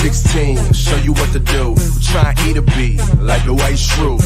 16, show you what to do. Try and eat a beat like the white shrew.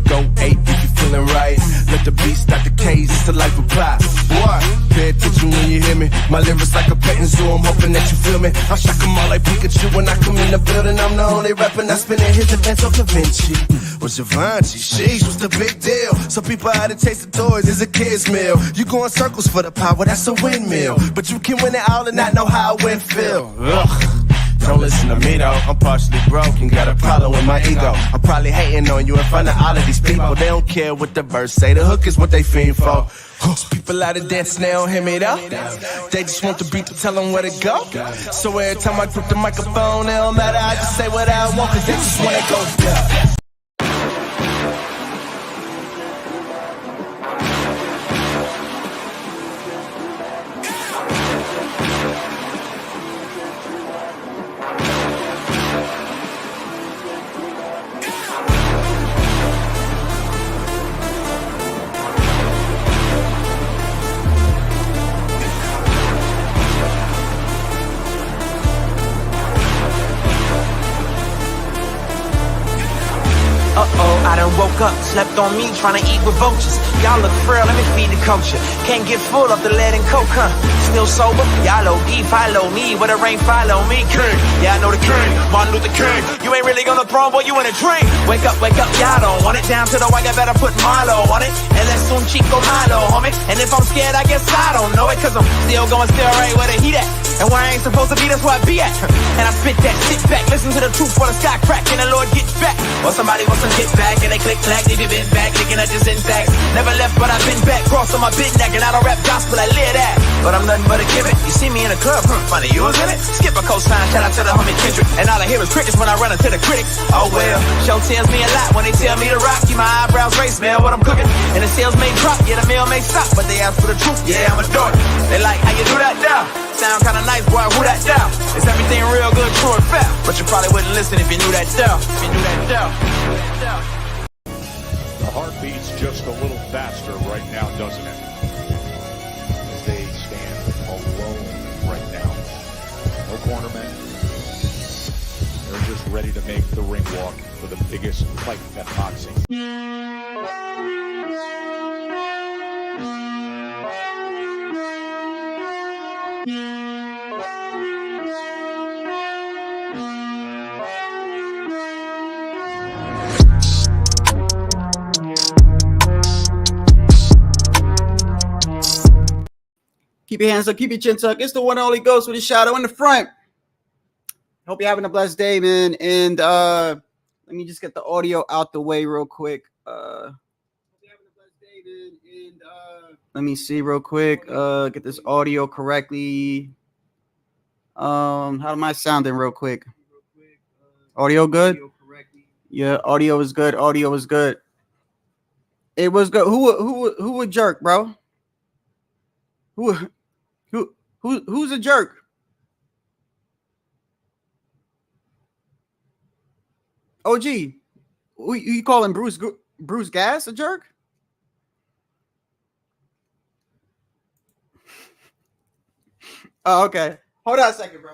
Go ape if you feeling right. Let the beat start the cage, it's the life of pop. Boy, pay attention when you hear me. My lyrics like a petting zoo, I'm hoping that you feel me. I'll shock 'em all like Pikachu when I come in the building. I'm the only rapper not spinning his events on Da Vinci. Or Givenchy, sheesh, what's the big deal? Some people had to taste the toys as a kid's meal. You go in circles for the power, that's a windmill. But you can win it all and not know how it went feel. Ugh. Don't listen to me though, I'm partially broke and got a problem with my ego. I'm probably hating on you in front of all of these people. They don't care what the verse say, the hook is what they fiend for. People out of dance, they don't hear me though. They just want the beat to tell them where to go. So every time I grip the microphone, it don't matter, I just say what I want, cause they just wanna go. I done woke up, slept on me, trying to eat with vultures. Y'all look frail, let me feed the culture. Can't get full of the lead and coke, huh? Still sober? Y'all OD, follow me. Where the rain follow me, king. Yeah, I know the king, Martin Luther King. You ain't really gonna throne, boy, you in a dream. Wake up, y'all don't want it. Down to the white, I better put Marlo on it. And let's soon Chico Hilo, homie. And if I'm scared, I guess I don't know it. Cause I'm still going still right where the heat at. And where I ain't supposed to be, that's where I be at. And I spit that, sit back, listen to the truth while the sky crack. And the Lord get back. Or somebody wants to get back. And they click clack, leave you been back, looking at this intact. Never left, but I've been back. Cross on my big neck, and I don't rap gospel, I live that. But I'm nothing but a gimmick. You see me in the club, funny, you was in it. Skip a cosign, shout out to the homie Kendrick. And all I hear is crickets when I run into the critics. Oh well, show tells me a lot when they tell me to rock. Keep my eyebrows raised, smell what I'm cooking. And the sales may drop, yeah, the meal may stop. But they ask for the truth, yeah, I'm a dork. They like, how you do that now? Sound kinda nice, boy, who that down? Is everything real good, true and fair? But you probably wouldn't listen if you knew that down. If you knew that down. The heartbeat's just a little faster right now, doesn't it? As they stand alone right now. No cornermen. They're just ready to make the ring walk for the biggest fight in boxing. Keep your hands up, keep your chin tucked. It's the one and only Ghost with a shadow in the front. Hope you're having a blessed day, man. And let me just get the audio out the way real quick. Hope you're having a blessed day, man. And let me see real quick. Get this audio correctly. How am I sounding real quick? Audio good? Yeah, audio is good. Audio is good. It was good. Who would jerk, bro? Who's a jerk? OG, you calling Bruce Gas a jerk? Oh, okay. Hold on a second, bro.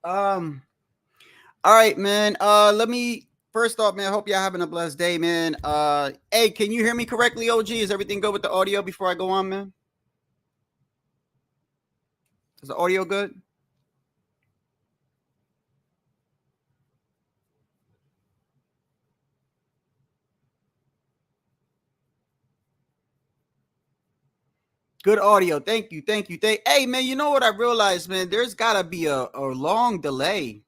All right, man. Let me first off, man. Hope y'all having a blessed day, man. Hey, can you hear me correctly, OG? Is everything good with the audio before I go on, man? Is the audio good? Good audio. Thank you. Hey, man, you know what I realized, man? There's gotta be a long delay.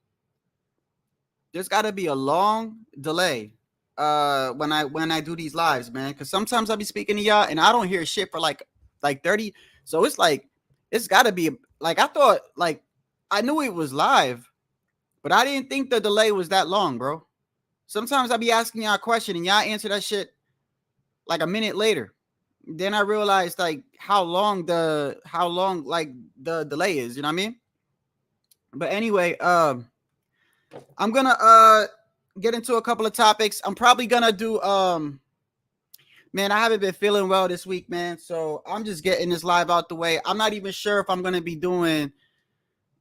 There's gotta be a long delay when I do these lives, man. Because sometimes I'll be speaking to y'all and I don't hear shit for like 30. So it's like it's gotta be like I thought, like I knew it was live, but I didn't think the delay was that long, bro. Sometimes I'll be asking y'all a question and y'all answer that shit like a minute later. Then I realized like how long like the delay is, you know what I mean? But anyway, I'm gonna get into a couple of topics. I'm probably gonna do man, I haven't been feeling well this week, man. So I'm just getting this live out the way. I'm not even sure if I'm gonna be doing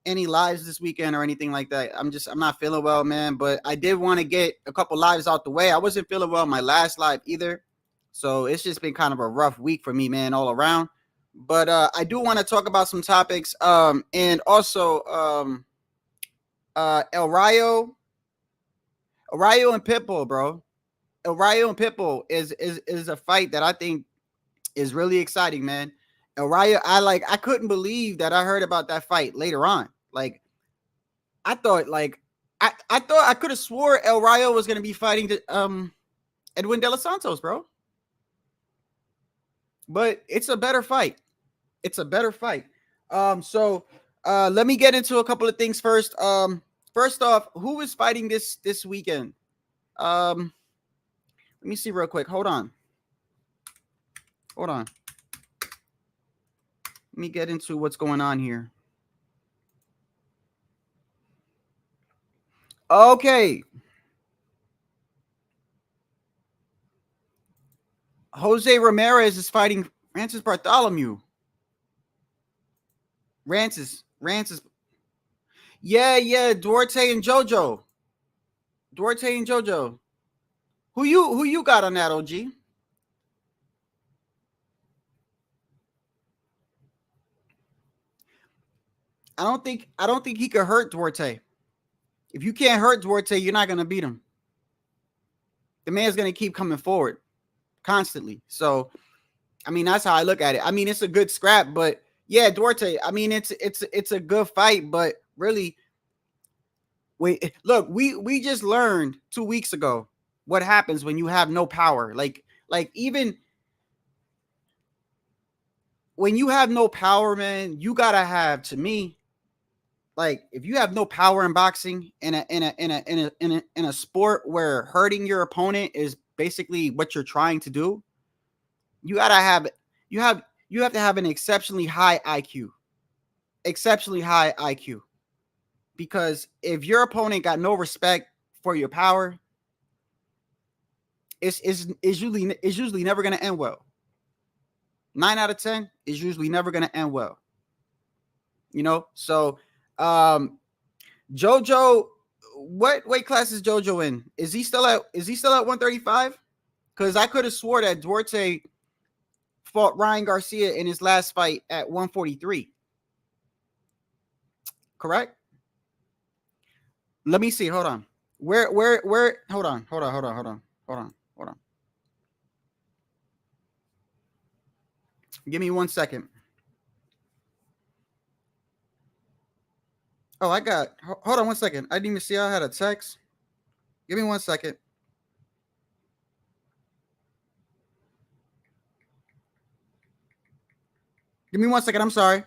any lives this weekend or anything like that. I'm not feeling well, man. But I did want to get a couple lives out the way. I wasn't feeling well my last live either. So it's just been kind of a rough week for me, man, all around. But I do want to talk about some topics. And also El Rayo and Pitbull, bro. El Rayo and Pitbull is a fight that I think is really exciting, man. El Rayo, I couldn't believe that I heard about that fight later on. Like, I thought I could have swore El Rayo was gonna be fighting Edwin De Los Santos, bro. But it's a better fight. It's a better fight. So let me get into a couple of things first. First off, who is fighting this weekend? Let me see real quick. Hold on. Let me get into what's going on here. Okay. Jose Ramirez is fighting Francis Bartholomew. Rancis. Yeah, Duarte and JoJo. Who you got on that, OG? I don't think he could hurt Duarte. If you can't hurt Duarte, you're not gonna beat him. The man's gonna keep coming forward constantly. So, I mean, that's how I look at it. I mean, it's a good scrap, but yeah, Duarte. I mean, it's a good fight, but really, we just learned 2 weeks ago what happens when you have no power. Like even when you have no power, man, you gotta have, to me, like, if you have no power in boxing in a sport where hurting your opponent is basically what you're trying to do, you have to have an exceptionally high IQ. Because if your opponent got no respect for your power, it's usually never going to end well. 9 out of 10 is usually never going to end well. You know, so JoJo, what weight class is JoJo in? Is he still at 135? Because I could have swore that Duarte fought Ryan Garcia in his last fight at 143. Correct? Let me see. Hold on. Where hold on. Give me 1 second. Oh, hold on 1 second. I didn't even see I had a text. Give me 1 second. Give me 1 second. I'm sorry.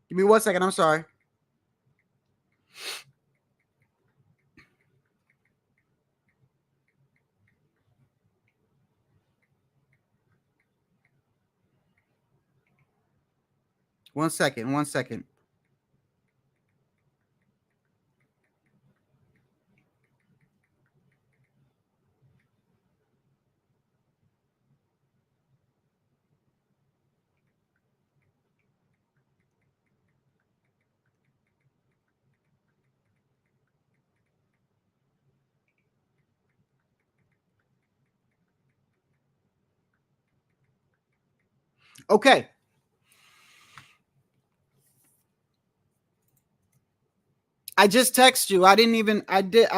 Give me 1 second. I'm sorry. One second. Okay. I just text you. I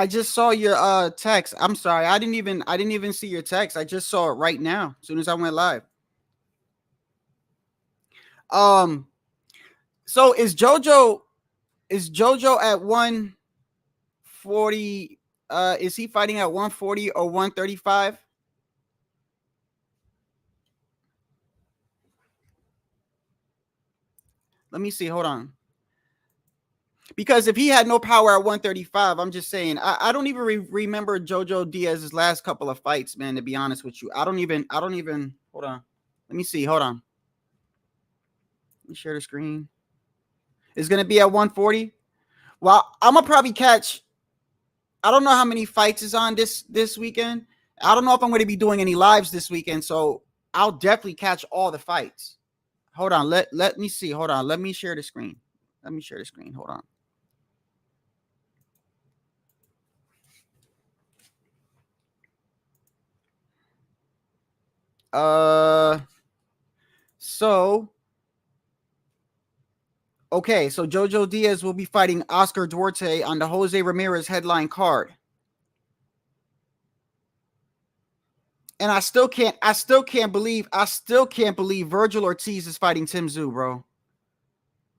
just saw your text. I'm sorry. I didn't even see your text. I just saw it right now as soon as I went live. So is JoJo at 140? Is he fighting at 140 or 135? Let me see. Hold on. Because if he had no power at 135, I'm just saying, I don't even remember Jojo Diaz's last couple of fights, man, to be honest with you. I don't even, hold on. Let me see. Hold on. Let me share the screen. It's going to be at 140. Well, I'm going to probably catch, I don't know how many fights is on this weekend. I don't know if I'm going to be doing any lives this weekend, so I'll definitely catch all the fights. Hold on. Let me see. Hold on. Let me share the screen. Let me share the screen. Hold on. So okay, so Jojo Diaz will be fighting Oscar Duarte on the Jose Ramirez headline card. And I still can't believe Virgil Ortiz is fighting Tim Tszyu, bro.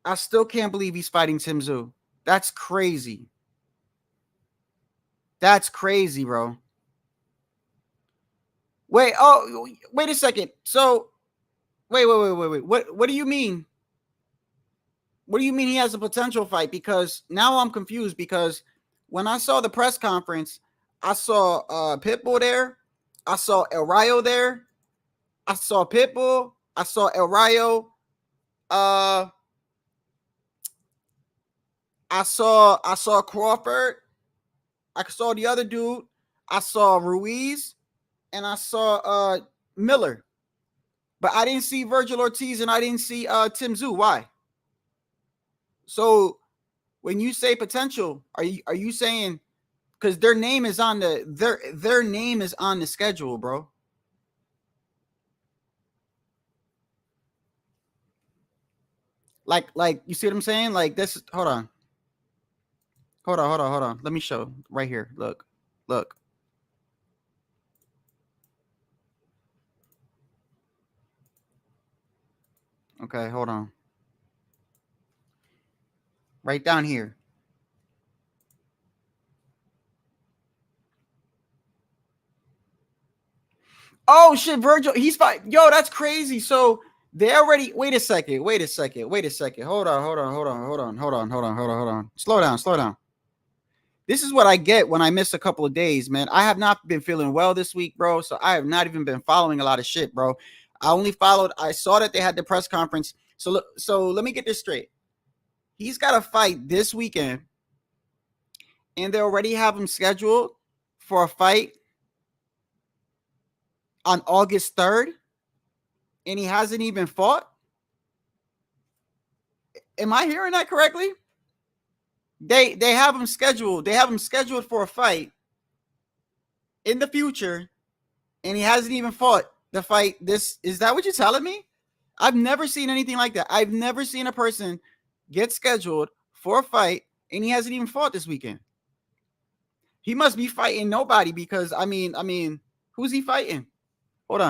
I still can't believe he's fighting Tim Tszyu. That's crazy. That's crazy, bro. Wait a second. So wait. What do you mean? What do you mean he has a potential fight? Because now I'm confused, because when I saw the press conference, I saw Pitbull there. I saw El Rayo there. I saw Pitbull. I saw El Rayo. I saw Crawford. I saw the other dude. I saw Ruiz, and I saw Miller. But I didn't see Virgil Ortiz, and I didn't see Tim Tszyu. Why? So when you say potential, are you saying, because their name is on their name is on the schedule, bro? Like you see what I'm saying? Like this. Hold on. Let me show right here. Look. Okay, hold on. Right down here. Oh shit, Virgil, he's fighting. Yo, that's crazy. So they already, wait a second. Hold on. Slow down. This is what I get when I miss a couple of days, man. I have not been feeling well this week, bro. So I have not even been following a lot of shit, bro. I saw that they had the press conference. So let me get this straight. He's got a fight this weekend, and they already have him scheduled for a fight on August 3rd, and he hasn't even fought. Am I hearing that correctly? They have him scheduled. They have him scheduled for a fight in the future, and he hasn't even fought the fight. Is that what you're telling me? I've never seen anything like that. I've never seen a person get scheduled for a fight, and he hasn't even fought this weekend. He must be fighting nobody, because I mean, who's he fighting? Hold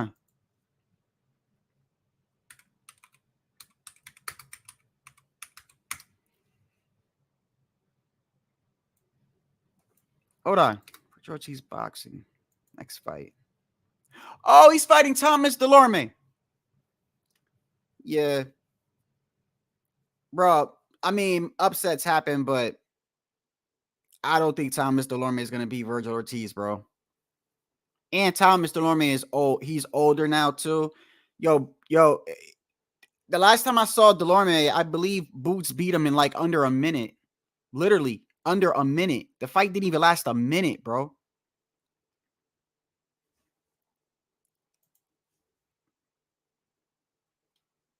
on. Georgie's boxing. Next fight. Oh, he's fighting Thomas Delorme. Yeah. Bro, I mean, upsets happen, but I don't think Thomas Delorme is going to beat Virgil Ortiz, bro. And Thomas Delorme is old. He's older now, too. Yo, the last time I saw Delorme, I believe Boots beat him in like under a minute. Literally under a minute. The fight didn't even last a minute, bro.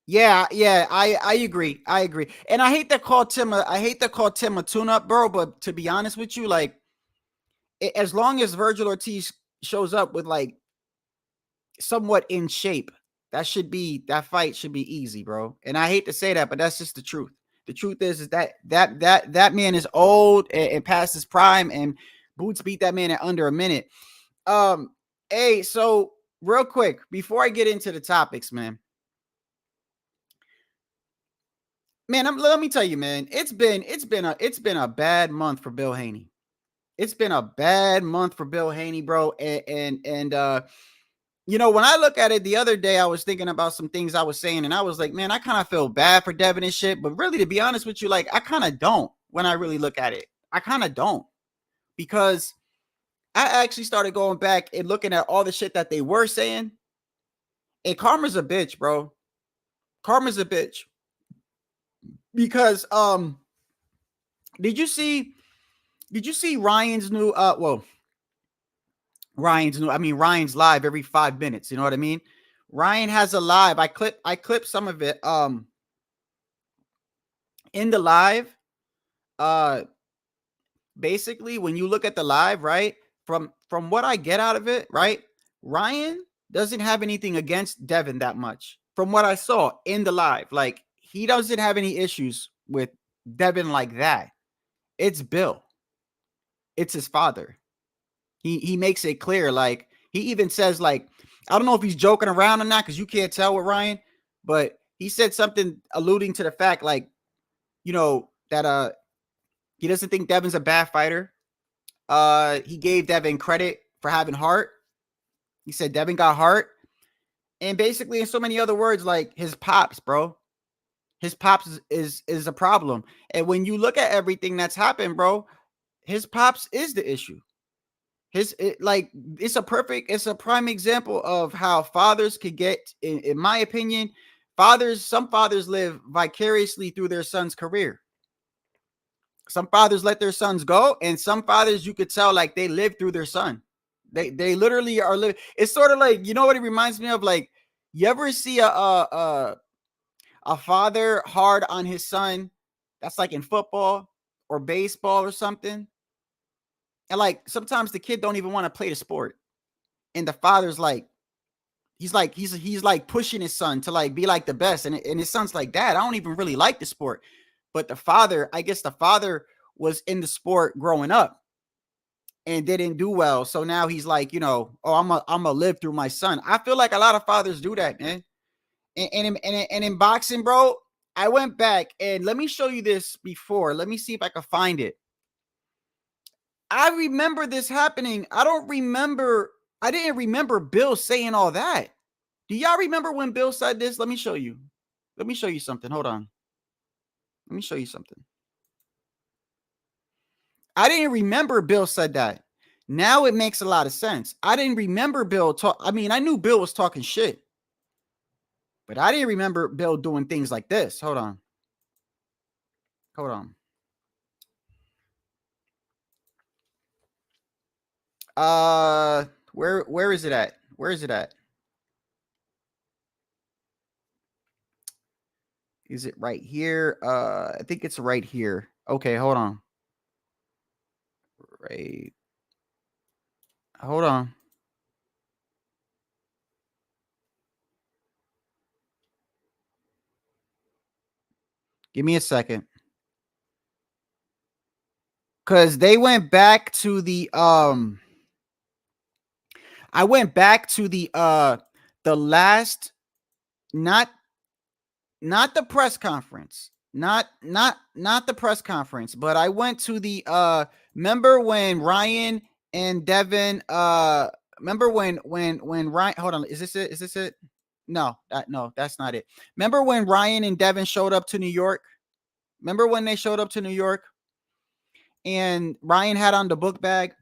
Yeah, I agree. And I hate to call Tim a tune-up, bro, but to be honest with you, like, as long as Virgil Ortiz shows up with like somewhat in shape, that fight should be easy, bro. And I hate to say that, but that's just the truth. The truth is that man is old and past his prime, and Boots beat that man in under a minute. Hey, so real quick before I get into the topics, man, let me tell you, man, it's been a bad month for Bill Haney. It's been a bad month for Bill Haney, bro. And you know, when I look at it the other day, I was thinking about some things I was saying, and I was like, man, I kind of feel bad for Devin and shit. But really, to be honest with you, like, I kind of don't when I really look at it. I kind of don't, because I actually started going back and looking at all the shit that they were saying. And karma's a bitch, bro. Karma's a bitch. Because did you see Ryan's new Ryan's live every 5 minutes, you know what I mean? Ryan has a live. I clipped some of it in the live. Basically, when you look at the live, right? From what I get out of it, right? Ryan doesn't have anything against Devin that much. From what I saw in the live, like, he doesn't have any issues with Devin like that. It's Bill. It's his father. He makes it clear. Like, he even says, like, I don't know if he's joking around or not, because you can't tell with Ryan, but he said something alluding to the fact, like, you know, that he doesn't think Devin's a bad fighter. He gave Devin credit for having heart. He said Devin got heart. And basically, in so many other words, like, his pops, bro. His pops is a problem. And when you look at everything that's happened, bro, his pops is the issue. It's a prime example of how fathers could get, in my opinion, some fathers live vicariously through their son's career. Some fathers let their sons go, and some fathers, you could tell, like, they live through their son. They literally are living. It's sort of like, you know what it reminds me of? Like, you ever see a father hard on his son that's like in football or baseball or something? And like, sometimes the kid don't even want to play the sport, and the father's like, he's like pushing his son to like be like the best, and his son's like, Dad, I don't even really like the sport. But the father, I guess the father was in the sport growing up and didn't do well, so now he's like, you know, oh, I'm gonna live through my son. I feel like a lot of fathers do that, man. And in boxing, bro, I went back, and let me show you this before. Let me see if I can find it. I remember this happening. I didn't remember Bill saying all that. Do y'all remember when Bill said this? Let me show you. Let me show you something. Hold on. Let me show you something. I didn't remember Bill said that. Now it makes a lot of sense. I didn't remember Bill talk. I mean, I knew Bill was talking shit, but I didn't remember Bill doing things like this. Hold on. Hold on. Where is it at? Where is it at? Is it right here? I think it's right here. Okay, hold on. Right. Hold on. Give me a second. Cause they went back to the I went back to the last, not the press conference. Not the press conference, but I went to the remember when Ryan and Devin remember when Ryan, hold on, is this it? No, that's not it. Remember when Ryan and Devin showed up to New York? Remember when they showed up to New York and Ryan had on the book bag,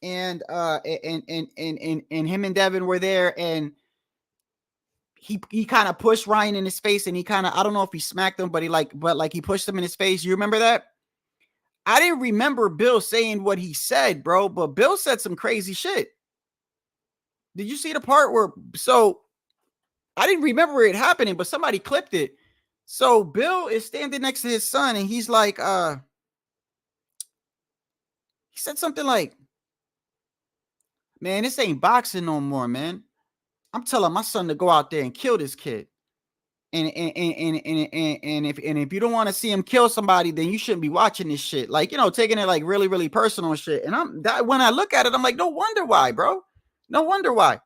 and him and Devin were there, and he kind of pushed Ryan in his face, and he kind of, I don't know if he smacked him, but he pushed him in his face. You remember that? I didn't remember Bill saying what he said, bro, but Bill said some crazy shit. Did you see the part where, so I didn't remember it happening, but somebody clipped it. So Bill is standing next to his son, and he's like, he said something like, man, this ain't boxing no more, man. I'm telling my son to go out there and kill this kid. And if you don't want to see him kill somebody, then you shouldn't be watching this shit. Like, you know, taking it like really, really personal and shit. And when I look at it, I'm like, no wonder why, bro. No wonder why.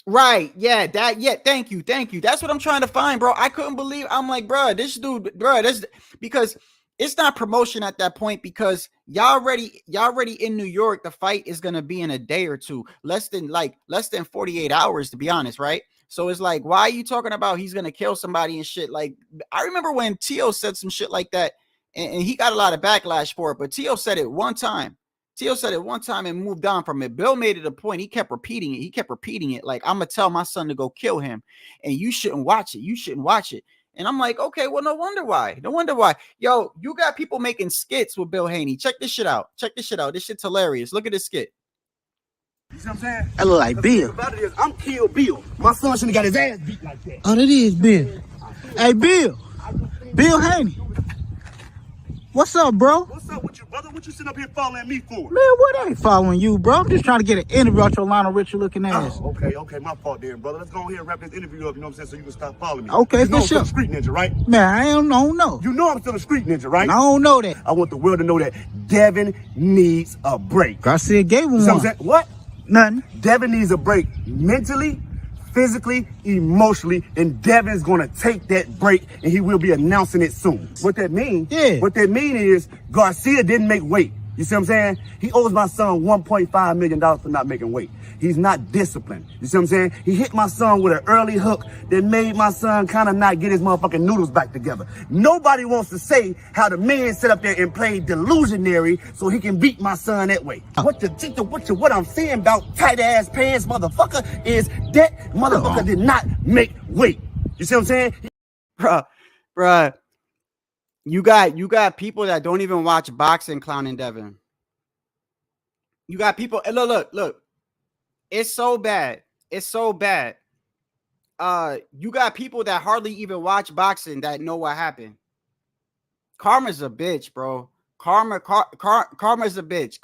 Right. Yeah. Thank you. That's what I'm trying to find, bro. I couldn't believe. I'm like, bro, this dude, bro, this, because It's not promotion at that point because y'all already in New York. The fight is gonna be in a day or two, less than 48 hours, to be honest, right? So it's like, why are you talking about he's gonna kill somebody and shit? Like, I remember when Tio said some shit like that, and he got a lot of backlash for it. But Tio said it one time. Tio said it one time and moved on from it. Bill made it a point. He kept repeating it. He kept repeating it. Like, I'm gonna tell my son to go kill him, and you shouldn't watch it. You shouldn't watch it. And I'm like, okay, well, no wonder why. No wonder why. Yo, you got people making skits with Bill Haney. Check this shit out. Check this shit out. This shit's hilarious. Look at this skit. You see what I'm saying? I look like Bill. About it is, I'm Kill Bill. My son shouldn't have got his ass beat like that. Oh, that is Bill. Hey, Bill. Bill Haney. What's up, bro? What's up with you, brother? What you sitting up here following me for? Man, what ain't following you, bro? I'm just trying to get an interview out your Lionel Richie looking ass. Oh, okay, my fault then, brother. Let's go ahead and wrap this interview up, you know what I'm saying, so you can stop following me. Okay, you know for I'm still sure. a street ninja, right? Man, I don't know. You know I'm still a street ninja, right? I don't know that. I want the world to know that Devin needs a break. Garcia gave him You see what I'm one. saying? What? Nothing. Devin needs a break mentally, physically, emotionally, and Devin's gonna take that break and he will be announcing it soon. What that mean? Yeah. What that mean is Garcia didn't make weight. You see what I'm saying? He owes my son $1.5 million for not making weight. He's not disciplined. You see what I'm saying? He hit my son with an early hook that made my son kind of not get his motherfucking noodles back together. Nobody wants to say how the man sit up there and played delusionary so he can beat my son that way. What I'm saying about tight ass pants, motherfucker, is that motherfucker did not make weight. You see what I'm saying? Bruh. You got people that don't even watch boxing clowning Devin. You got people. Look. It's so bad. It's so bad. You got people that hardly even watch boxing that know what happened. Karma's a bitch, bro. Karma's a bitch.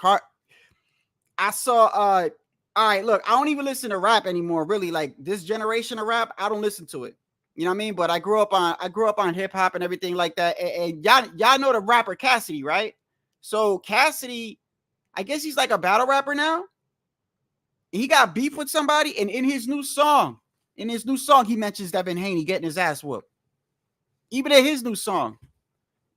I saw all right, look, I don't even listen to rap anymore, really. Like, this generation of rap, I don't listen to it. You know what I mean? But I grew up on hip hop and everything like that. And y'all know the rapper Cassidy, right? So Cassidy, I guess he's like a battle rapper now. He got beef with somebody, and in his new song, he mentions Devin Haney getting his ass whooped. Even in his new song,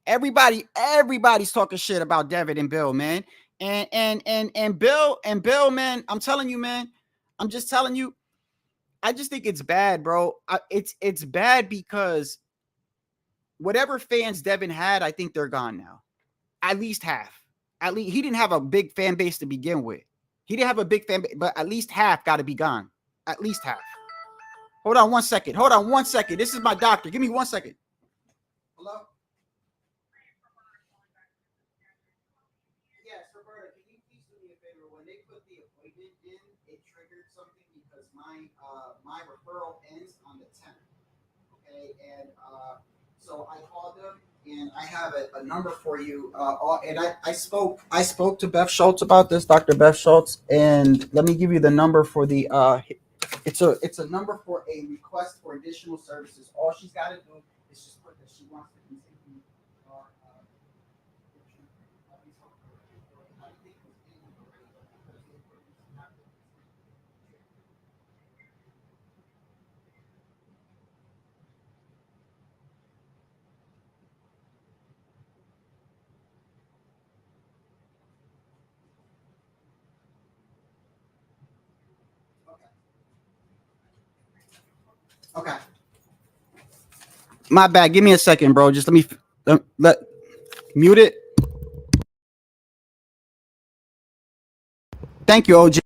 everybody's talking shit about Devin and Bill, man. And Bill, man, I'm telling you, man. I'm just telling you. I just think it's bad, bro. It's bad because whatever fans Devin had, I think they're gone now. At least half. At least he didn't have a big fan base to begin with. He didn't have a big fan base, but at least half got to be gone. At least half. Hold on one second. This is my doctor. Give me 1 second. Hello? Yes, Roberta, can you please do me a favor? When they put the appointment in, it triggered something because my referral ends on the 10th. Okay, and so I called them, and I have a number for you. And I spoke to Beth Schultz about this, Dr. Beth Schultz, and let me give you the number for the it's a number for a request for additional services. All she's got to do is just put that she wants to continue. Okay. My bad. Give me a second, bro. Just let mute it. Thank you, OG.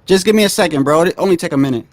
Just give me a second, bro. It only take a minute.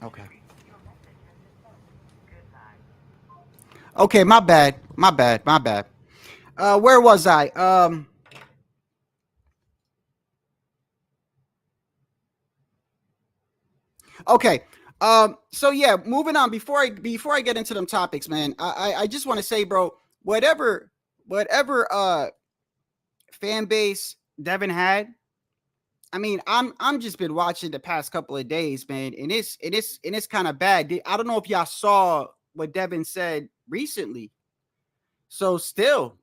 Okay. Okay, my bad. My bad. My bad. Where was I? Okay. So yeah, moving on. Before I get into them topics, man, I just want to say, bro, whatever fan base Devin had. I mean, I'm just been watching the past couple of days, man, and it's kind of bad. I don't know if y'all saw what Devin said recently. So still,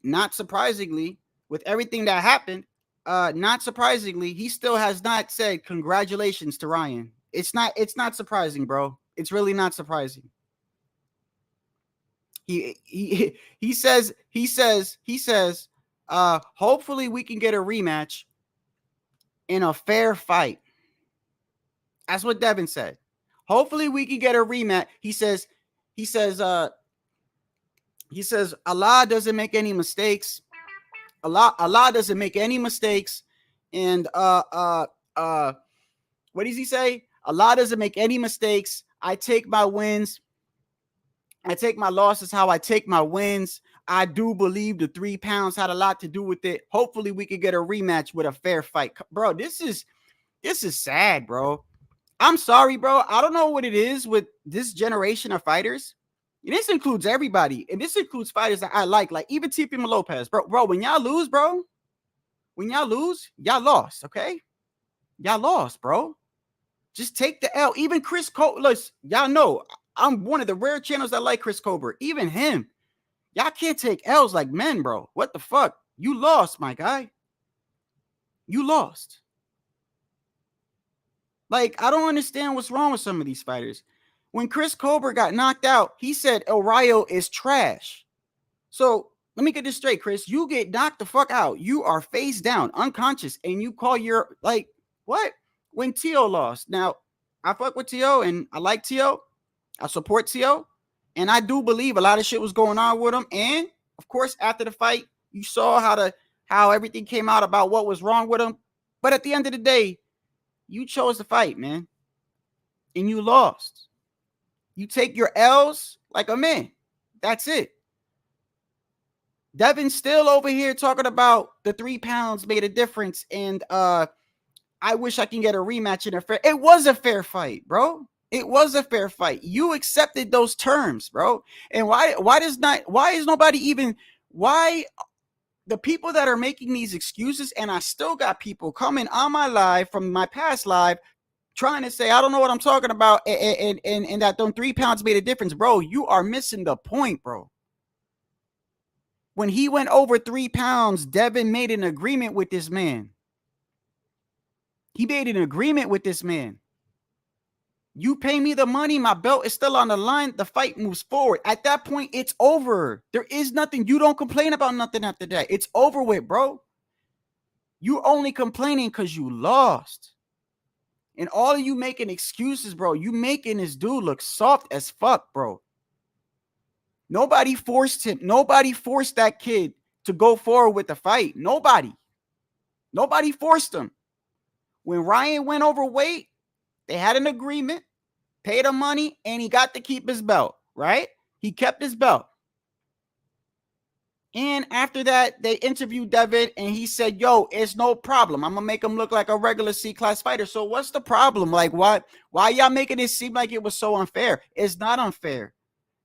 not surprisingly, with everything that happened, not surprisingly, he still has not said congratulations to Ryan. It's not surprising, bro. It's really not surprising. He says, hopefully we can get a rematch in a fair fight. That's what Devin said. Hopefully we can get a rematch. He says, Allah doesn't make any mistakes. Allah doesn't make any mistakes. And what does he say? Allah doesn't make any mistakes. I take my wins. I take my losses how I take my wins. I do believe the 3 pounds had a lot to do with it. Hopefully we could get a rematch with a fair fight. Bro, this is sad, bro. I'm sorry, bro. I don't know what it is with this generation of fighters. And this includes everybody. And this includes fighters that I like even T.P. Lopez. Bro, when y'all lose, bro, y'all lost, okay? Y'all lost, bro. Just take the L. Even Chris Cobra, y'all know, I'm one of the rare channels that like Chris Cobra. Even him. Y'all can't take L's like men, bro. What the fuck? You lost, my guy. You lost. I don't understand what's wrong with some of these fighters. When Chris Cobra got knocked out, he said El Rayo is trash. So let me get this straight, Chris. You get knocked the fuck out. You are face down, unconscious, and you call your, what? When T.O. lost. Now, I fuck with T.O. and I like T.O. I support T.O. And I do believe a lot of shit was going on with him. And, of course, after the fight, you saw how everything came out about what was wrong with him. But at the end of the day, you chose to fight, man. And you lost. You take your L's like a man. That's it. Devin's still over here talking about the 3 pounds made a difference. And I wish I can get a rematch in a fair. It was a fair fight, bro. It was a fair fight. You accepted those terms, bro. And why is nobody even, why the people that are making these excuses, and I still got people coming on my live from my past live trying to say, I don't know what I'm talking about, and that them 3 pounds made a difference, bro. You are missing the point, bro. When he went over 3 pounds, Devin made an agreement with this man. He made an agreement with this man. You pay me the money, my belt is still on the line, the fight moves forward. At that point, it's over. There is nothing. You don't complain about nothing after that. It's over with, bro. You only complaining because you lost. And all of you making excuses, bro. You making this dude look soft as fuck, bro. Nobody forced him. Nobody forced that kid to go forward with the fight. Nobody forced him. When Ryan went overweight, they had an agreement, paid him money, and he got to keep his belt, right? He kept his belt. And after that, they interviewed Devin, and he said, yo, it's no problem. I'm going to make him look like a regular C-class fighter. So what's the problem? Why y'all making it seem like it was so unfair? It's not unfair.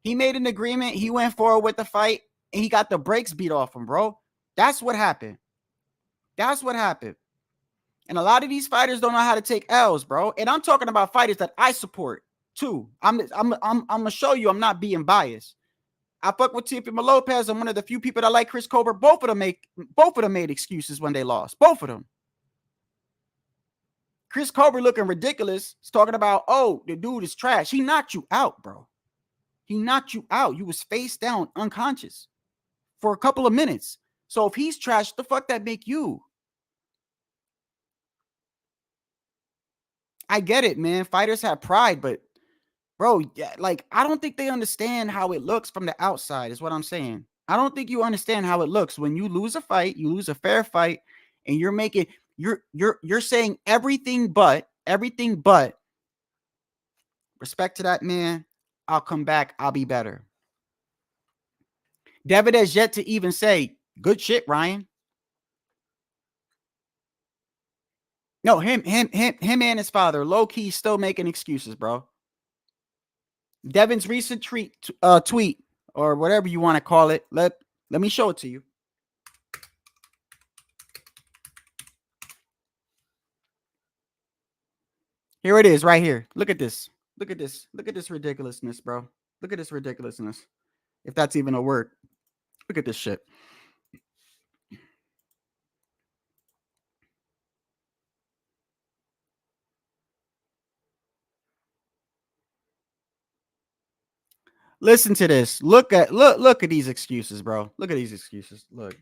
He made an agreement. He went forward with the fight, and he got the brakes beat off him, bro. That's what happened. That's what happened. And a lot of these fighters don't know how to take L's, bro. And I'm talking about fighters that I support too. I'm gonna show you I'm not being biased. I fuck with T.P. Lopez. I'm one of the few people that like Chris Cobra. Both of them made excuses when they lost. Both of them. Chris Cobra looking ridiculous. He's talking about, oh, the dude is trash. He knocked you out, bro. He knocked you out. You was face down, unconscious for a couple of minutes. So if he's trash, the fuck that make you? I get it, man. Fighters have pride, but bro, I don't think they understand how it looks from the outside is what I'm saying. I don't think you understand how it looks when you lose a fight, you lose a fair fight, and you're saying everything but Respect to that man. I'll come back. I'll be better. Devin has yet to even say, good shit, Ryan. No, him and his father, low key, still making excuses, bro. Devin's recent tweet or whatever you want to call it. Let me show it to you. Here it is, right here. Look at this. Look at this. Look at this ridiculousness, bro. Look at this ridiculousness. If that's even a word. Look at this shit. Listen to this. Look at these excuses, bro. Look at these excuses. Look.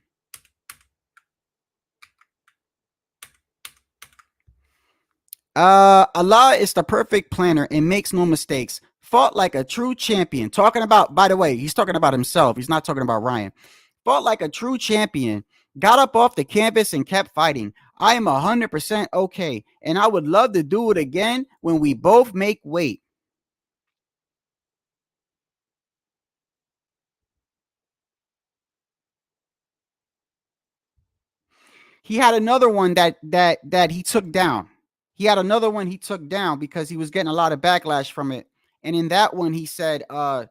Allah is the perfect planner and makes no mistakes. Fought like a true champion. Talking about, by the way, he's talking about himself. He's not talking about Ryan. Fought like a true champion. Got up off the canvas and kept fighting. I am 100% okay. And I would love to do it again when we both make weight. He had another one that he took down. He had another one he took down because he was getting a lot of backlash from it. And in that one, he said, the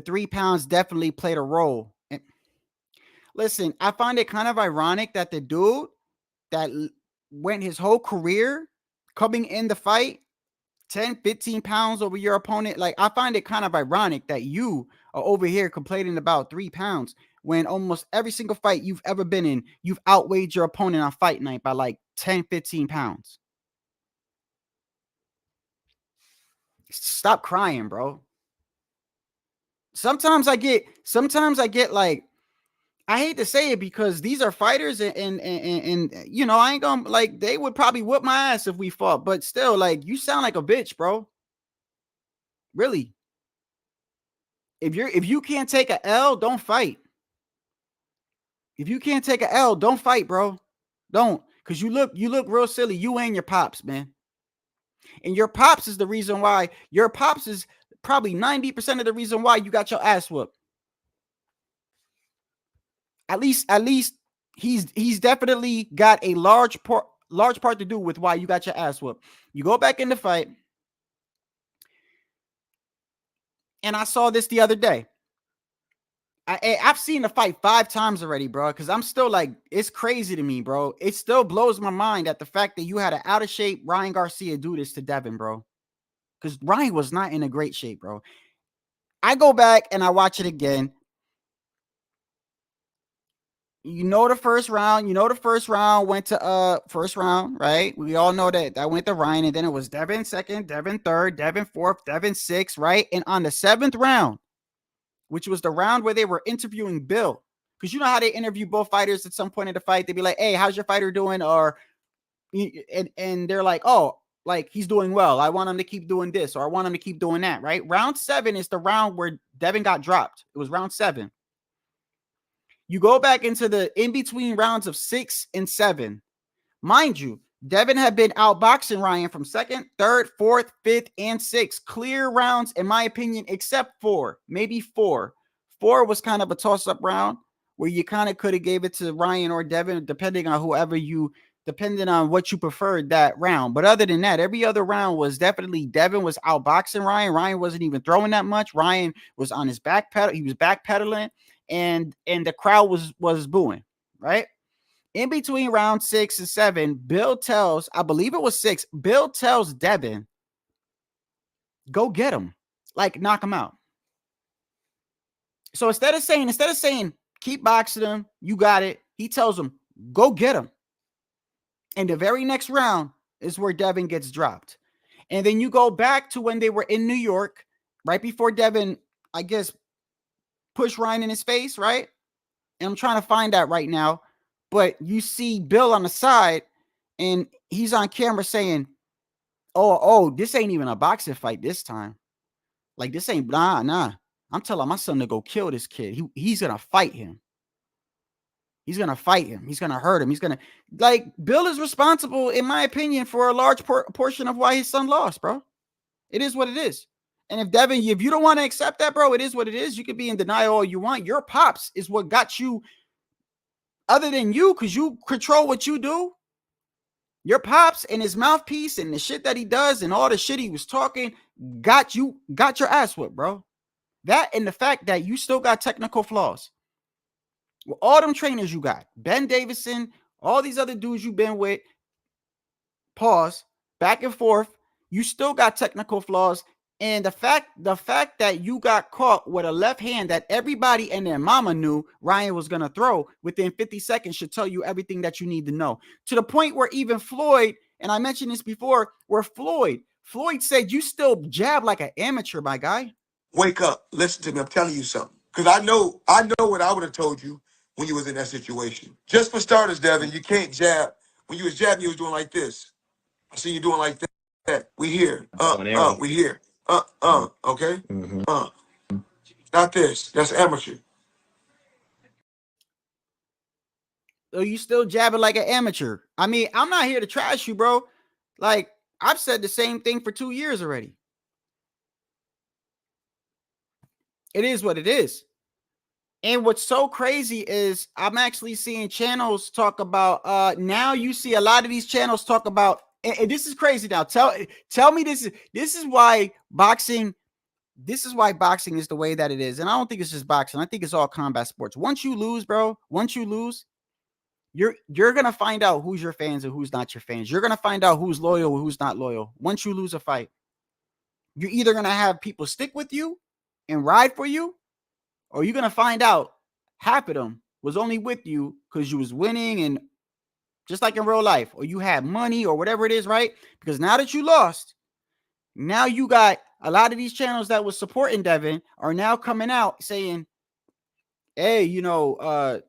3 pounds definitely played a role. And listen, I find it kind of ironic that the dude that went his whole career coming in the fight 10, 15 pounds over your opponent. Like, I find it kind of ironic that you are over here complaining about 3 pounds when almost every single fight you've ever been in, you've outweighed your opponent on fight night by like 10, 15 pounds. Stop crying, bro. Sometimes I get like, I hate to say it because these are fighters and you know, I ain't gonna, like, they would probably whip my ass if we fought, but still, like, you sound like a bitch, bro. Really. If you can't take a L, don't fight. If you can't take a L, don't fight, bro. Don't, because you look real silly. You and your pops, man. And your pops is the reason why. Your pops is probably 90% of the reason why you got your ass whooped. At least he's definitely got a large part to do with why you got your ass whooped. You go back in the fight, and I saw this the other day. I've seen the fight 5 times already, bro, because I'm still like, it's crazy to me, bro. It still blows my mind at the fact that you had an out of shape Ryan Garcia do this to Devin, bro. Because Ryan was not in a great shape, bro. I go back and I watch it again. You know the first round went to first round, right? We all know that went to Ryan, and then it was Devin second, Devin third, Devin fourth, Devin sixth, right? And on the 7th round, which was the round where they were interviewing Bill, because you know how they interview both fighters at some point in the fight. They'd be like, hey, how's your fighter doing? Or and they're like, oh, like, he's doing well. I want him to keep doing this, or I want him to keep doing that, right? Round 7 is the round where Devin got dropped. It was round 7. You go back into the in-between rounds of 6 and 7. Mind you, Devin had been outboxing Ryan from 2nd, 3rd, 4th, 5th, and 6th. Clear rounds, in my opinion, except 4. Maybe 4. 4 was kind of a toss-up round where you kind of could have gave it to Ryan or Devin, depending on what you preferred that round. But other than that, every other round was definitely Devin was outboxing Ryan. Ryan wasn't even throwing that much. Ryan was on his back pedal. He was backpedaling, and the crowd was booing, right? In between round 6 and 7, Bill tells, I believe it was 6, Bill tells Devin, go get him, like, knock him out. So instead of saying keep boxing him, you got it, he tells him, go get him. And the very next round is where Devin gets dropped. And then you go back to when they were in New York, right before Devin, I guess, pushed Ryan in his face, right? And I'm trying to find that right now. But you see Bill on the side, and he's on camera saying, oh, this ain't even a boxing fight this time. Like, this ain't, nah. I'm telling my son to go kill this kid. He's going to fight him. He's going to fight him. He's going to hurt him. He's going to, like, Bill is responsible, in my opinion, for a large portion of why his son lost, bro. It is what it is. And if Devin, if you don't want to accept that, bro, it is what it is. You could be in denial all you want. Your pops is what got you, other than you, because you control what you do. Your pops and his mouthpiece and the shit that he does and all the shit he was talking got your ass whipped, bro. That and the fact that you still got technical flaws. With all them trainers you got, Ben Davison, all these other dudes you've been with, pause, back and forth, you still got technical flaws. And the fact that you got caught with a left hand that everybody and their mama knew Ryan was going to throw within 50 seconds should tell you everything that you need to know. To the point where even Floyd, and I mentioned this before, where Floyd said, you still jab like an amateur, my guy. Wake up. Listen to me. I'm telling you something. Because I know what I would have told you when you was in that situation. Just for starters, Devin, you can't jab. When you was jabbing, you was doing like this. I see you doing like that. We here. We here. Okay? Not this. That's amateur. So you still jabbing like an amateur. I mean, I'm not here to trash you, bro. Like, I've said the same thing for 2 years already. It is what it is. And what's so crazy is I'm actually seeing channels talk about, now you see a lot of these channels talk about, and this is crazy now. Tell me this is why boxing is the way that it is. And I don't think it's just boxing. I think it's all combat sports. Once you lose, bro, you're going to find out who's your fans and who's not your fans. You're going to find out who's loyal and who's not loyal. Once you lose a fight, you're either going to have people stick with you and ride for you, or you're going to find out half of them was only with you because you was winning, and just like in real life, or you had money or whatever it is, right? Because now that you lost, now you got a lot of these channels that was supporting Devin are now coming out saying, hey, you know,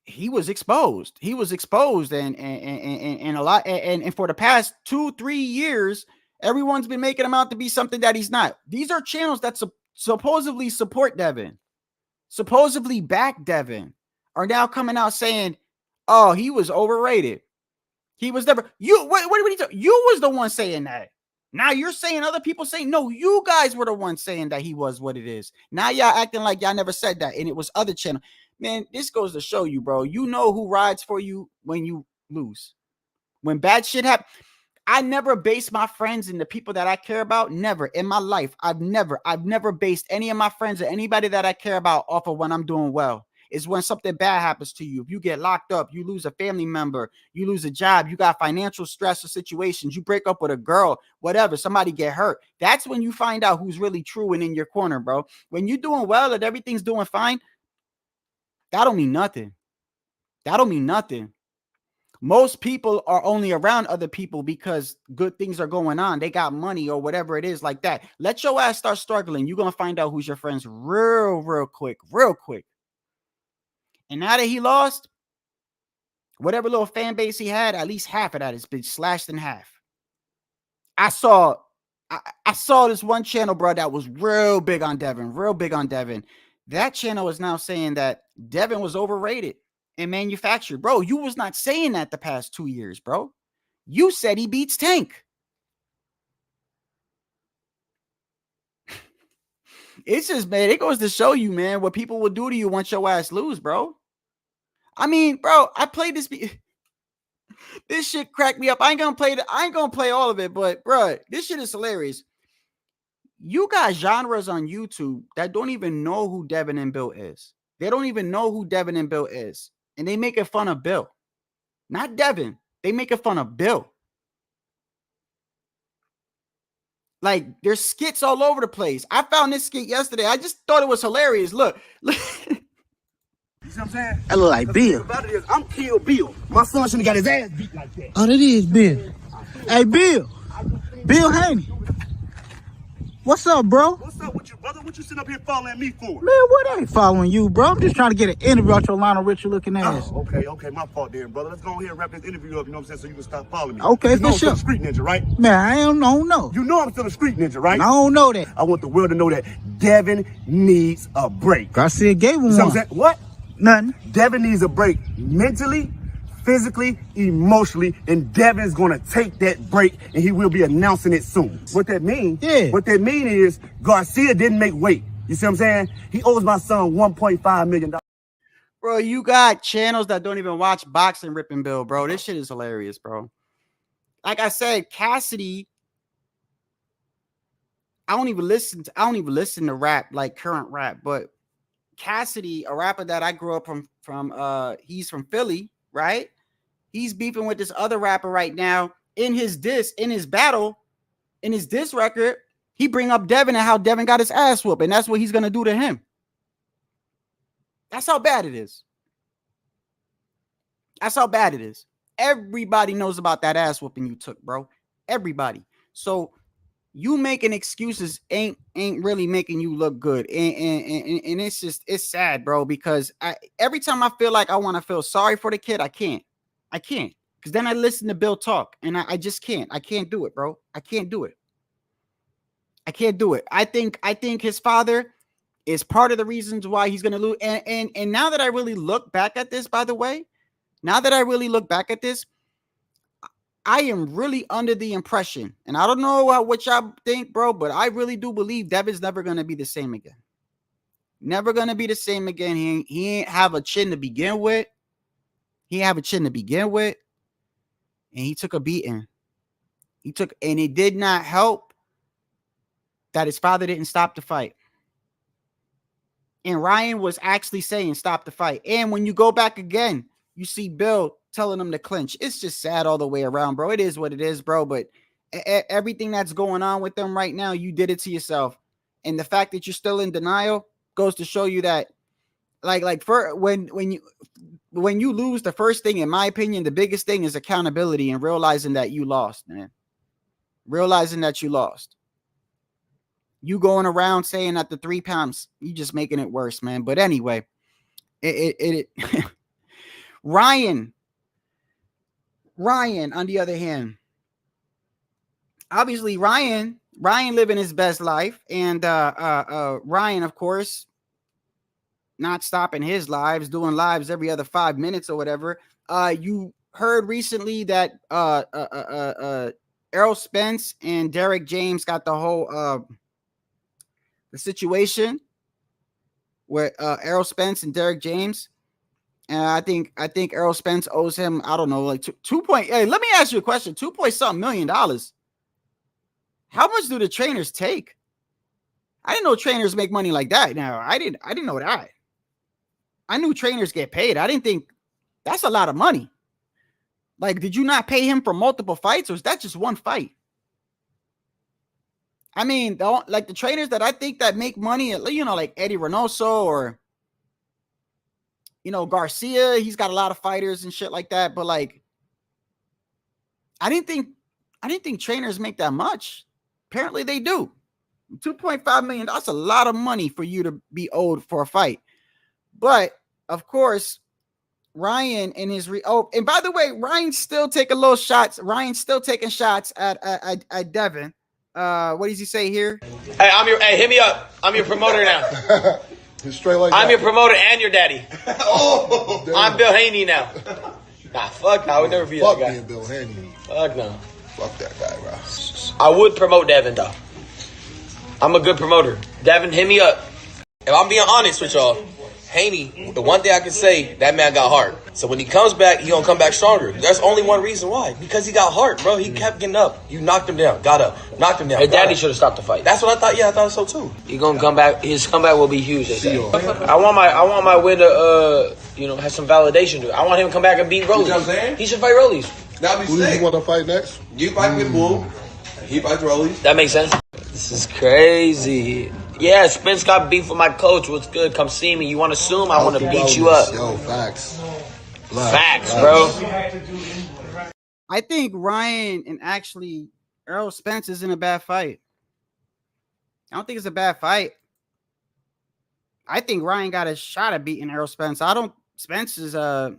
he was exposed. He was exposed, and a lot, and for the past 2-3 years, everyone's been making him out to be something that he's not. These are channels that supposedly support Devin, supposedly back Devin, are now coming out saying, oh, he was overrated. He was never, you, what are you talking? You was the one saying that. Now you're saying other people saying, no, you guys were the ones saying that he was what it is. Now y'all acting like y'all never said that, and it was other channel. Man, this goes to show you, bro. You know who rides for you when you lose. When bad shit happens. I never base my friends and the people that I care about. Never in my life. I've never based any of my friends or anybody that I care about off of when I'm doing well. It's when something bad happens to you. If you get locked up, you lose a family member, you lose a job, you got financial stress or situations, you break up with a girl, whatever, somebody get hurt. That's when you find out who's really true and in your corner, bro. When you're doing well and everything's doing fine, that don't mean nothing. That don't mean nothing. Most people are only around other people because good things are going on. They got money or whatever it is like that. Let your ass start struggling. You're going to find out who's your friends real quick. And now that he lost, whatever little fan base he had, at least half of that has been slashed in half. I saw this one channel, bro, that was real big on Devin. That channel is now saying that Devin was overrated and manufactured. Bro, you was not saying that the past 2 years, bro. You said he beats Tank. It's just, man, it goes to show you, man, what people will do to you once your ass lose, bro. I mean, bro, I played this. This shit cracked me up. I ain't gonna play all of it, but bro, this shit is hilarious. You got genres on YouTube that don't even know who Devin and Bill is. They don't even know who Devin and Bill is. And they making fun of Bill. Not Devin. They making fun of Bill. Like, there's skits all over the place. I found this skit yesterday. I just thought it was hilarious. Look. You see what I'm saying? I look like Bill. About it is, I'm Kill Bill. My son shouldn't have got his ass beat like that. Oh, that is Bill. Hey, Bill Haney. What's up, bro? What's up with you, brother? What you sitting up here following me for? Man, what I ain't following you, bro? I'm just trying to get an interview out your Lionel Richie looking ass. Oh, okay, my fault then, brother. Let's go ahead and wrap this interview up, you know what I'm saying, so you can stop following me. Okay, you know for I'm still sure. a street ninja, right? Man, I don't know. You know I'm still a street ninja, right? I don't know that. I want the world to know that Devin needs a break. Garcia gave him You know one. what I'm saying? What? Nothing. Devin needs a break mentally, physically, emotionally, and Devin's gonna take that break, and he will be announcing it soon. What that means? Yeah. What that mean is Garcia didn't make weight. You see what I'm saying? He owes my son $1.5 million. Bro, you got channels that don't even watch boxing ripping Bill, bro. This shit is hilarious, bro. Like I said, Cassidy, I don't even listen to rap, like current rap, but Cassidy, a rapper that I grew up from he's from Philly, right? He's beefing with this other rapper right now. In his diss record, he bring up Devin and how Devin got his ass whooped, and that's what he's gonna do to him. That's how bad it is. That's how bad it is. Everybody knows about that ass whooping you took, bro. Everybody. So you making excuses ain't really making you look good. And it's sad, bro, because every time I feel like I want to feel sorry for the kid, I can't. Because then I listen to Bill talk and I just can't. I can't do it, bro. I can't do it. I think his father is part of the reasons why he's gonna lose. And now that I really look back at this, by the way, I am really under the impression, and I don't know what y'all think, bro, but I really do believe Devin's never going to be the same again. Never going to be the same again. He ain't have a chin to begin with. And he took a beating. And it did not help that his father didn't stop the fight. And Ryan was actually saying, stop the fight. And when you go back again, you see Bill telling him to clinch. It's just sad all the way around, bro. It is what it is, bro. But everything that's going on with them right now, you did it to yourself. And the fact that you're still in denial goes to show you that, when you lose, the first thing, in my opinion, the biggest thing is accountability and realizing that you lost, man. Realizing that you lost. You going around saying that the 3 pounds, you just making it worse, man. But anyway, Ryan, on the other hand, obviously Ryan living his best life, and Ryan, of course, not stopping his lives, doing lives every other 5 minutes or whatever. You heard recently that Errol Spence and Derek James got the whole the situation where Errol Spence and Derek James. And I think Errol Spence owes him, I don't know, like hey, let me ask you a question. $2.something million. How much do the trainers take? I didn't know trainers make money like that. Now, I didn't know that. I knew trainers get paid. I didn't think that's a lot of money. Like, did you not pay him for multiple fights, or is that just one fight? I mean, the trainers that I think that make money, like Eddie Reynoso or Garcia, he's got a lot of fighters and shit like that. But like, I didn't think trainers make that much. Apparently they do. $2.5 million. That's a lot of money for you to be owed for a fight. But of course, Ryan and his and by the way, Ryan's still taking little shots. Ryan's still taking shots at Devin. What does he say here? Hey, hit me up. I'm your promoter now. Straight like I'm that. your promoter and your daddy. Oh, I'm Bill Haney now. Nah, fuck no. I would never be fuck that guy. me and Bill Haney. Fuck no. Fuck that guy, bro. I would promote Devin, though. I'm a good promoter. Devin, hit me up. If I'm being honest with y'all, Haney, the one thing I can say, that man got heart. So when he comes back, he gonna come back stronger. That's only one reason why. Because he got heart, bro. He kept getting up. You knocked him down, got up, knocked him down. His daddy should have stopped the fight. That's what I thought. Yeah, I thought so too. He gonna come back. His comeback will be huge. They say. I want my win to have some validation to it. I want him to come back and beat Rollies. You know what I'm saying? He should fight Rollies. That'd be Who do sick. you want to fight next? You fight Pitbull. He fights Rollies. That makes sense. This is crazy. Yeah, Spence got beef with my coach. What's good? Come see me. You want to sue him? I want to beat you up. Yo, facts. Facts, bro. I think Ryan and actually Errol Spence isn't a bad fight. I don't think it's a bad fight. I think Ryan got a shot at beating Errol Spence. Spence is a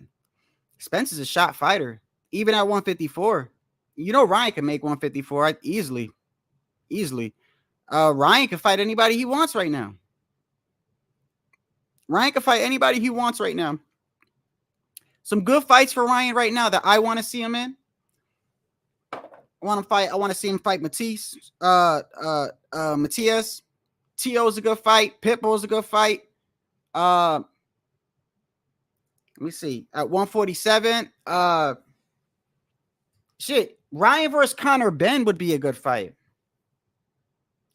shot fighter, even at 154. Ryan can make 154 easily. Ryan can fight anybody he wants right now. Some good fights for Ryan right now that I want to see him in. I want to see him fight Matias. T.O. is a good fight. Pitbull is a good fight. Let me see. At 147, Ryan versus Conor Benn would be a good fight.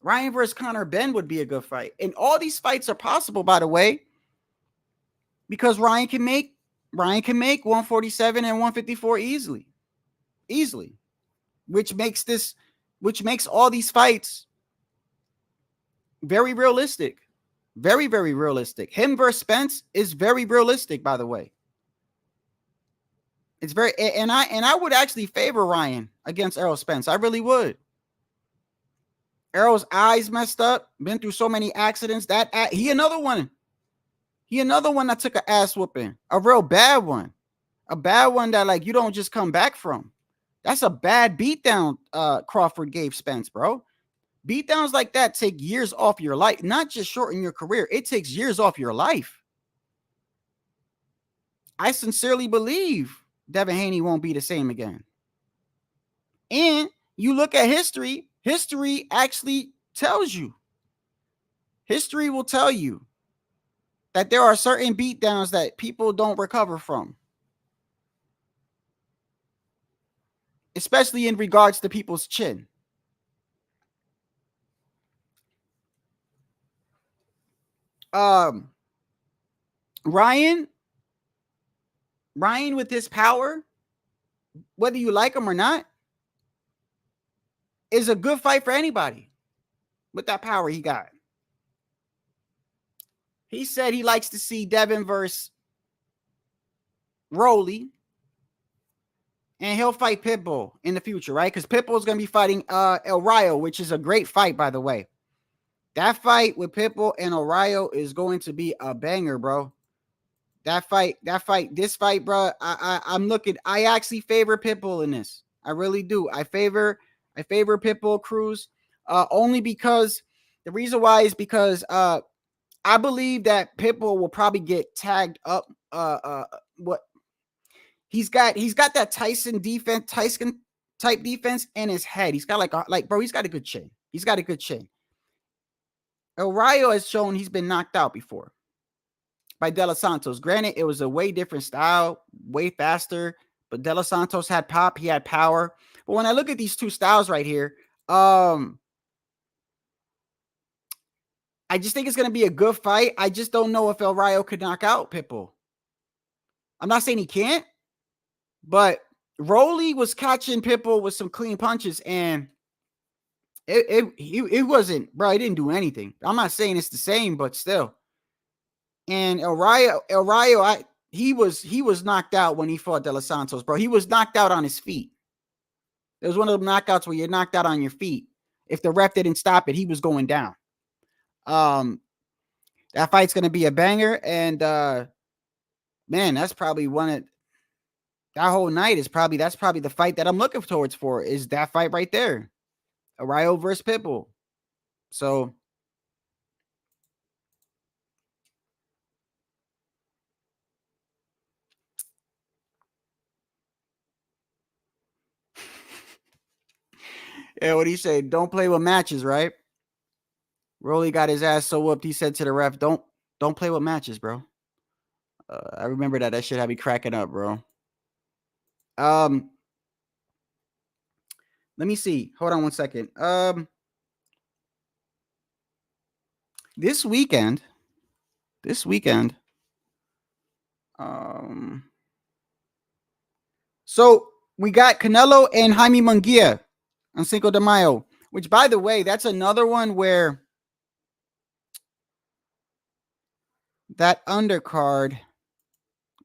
Ryan versus Conor Benn would be a good fight. And all these fights are possible, by the way, because Ryan can make 147 and 154 easily. Which makes all these fights very realistic. Very, very realistic. Him versus Spence is very realistic, by the way. It's very, and I would actually favor Ryan against Errol Spence. I really would. Errol's eyes messed up, been through so many accidents. He another one that took an ass whooping, a real bad one, that like you don't just come back from. That's a bad beatdown. Crawford gave Spence, bro. Beatdowns like that take years off your life, not just shorten your career. It takes years off your life. I sincerely believe Devin Haney won't be the same again. And you look at history. History actually tells you. History will tell you that there are certain beatdowns that people don't recover from. Especially in regards to people's chin. Ryan with his power, whether you like him or not, is a good fight for anybody with that power he got. He said he likes to see Devin versus Rolly, and he'll fight Pitbull in the future, right? Because Pitbull is going to be fighting El Rayo, which is a great fight, by the way. That fight with Pitbull and El Rayo is going to be a banger, bro. This fight, bro. I actually favor Pitbull in this. I really do. I favor Pitbull Cruz, only because the reason why is because I believe that Pitbull will probably get tagged up. What he's got that Tyson type defense in his head. He's got he's got a good chin. He's got a good chin. El Rayo has shown he's been knocked out before by De Los Santos. Granted, it was a way different style, way faster, but De Los Santos had pop, he had power. But when I look at these two styles right here, I just think it's going to be a good fight. I just don't know if El Rayo could knock out Pitbull. I'm not saying he can't, but Rolly was catching Pitbull with some clean punches, and it wasn't, bro. He didn't do anything. I'm not saying it's the same, but still. And El Rayo, he was knocked out when he fought De Los Santos, bro. He was knocked out on his feet. It was one of the knockouts where you're knocked out on your feet. If the ref didn't stop it, he was going down. That fight's gonna be a banger, and man, that's probably that whole night is that's probably the fight that I'm looking towards for, is that fight right there. Rayo versus Pitbull. So yeah, what do you say? Don't play with matches, right? Rolly got his ass so whooped, he said to the ref, don't play with matches, bro. I remember that shit had me cracking up, bro. Let me see. Hold on one second. This weekend, so we got Canelo and Jaime Munguia on Cinco de Mayo, which, by the way, that's another one where that undercard,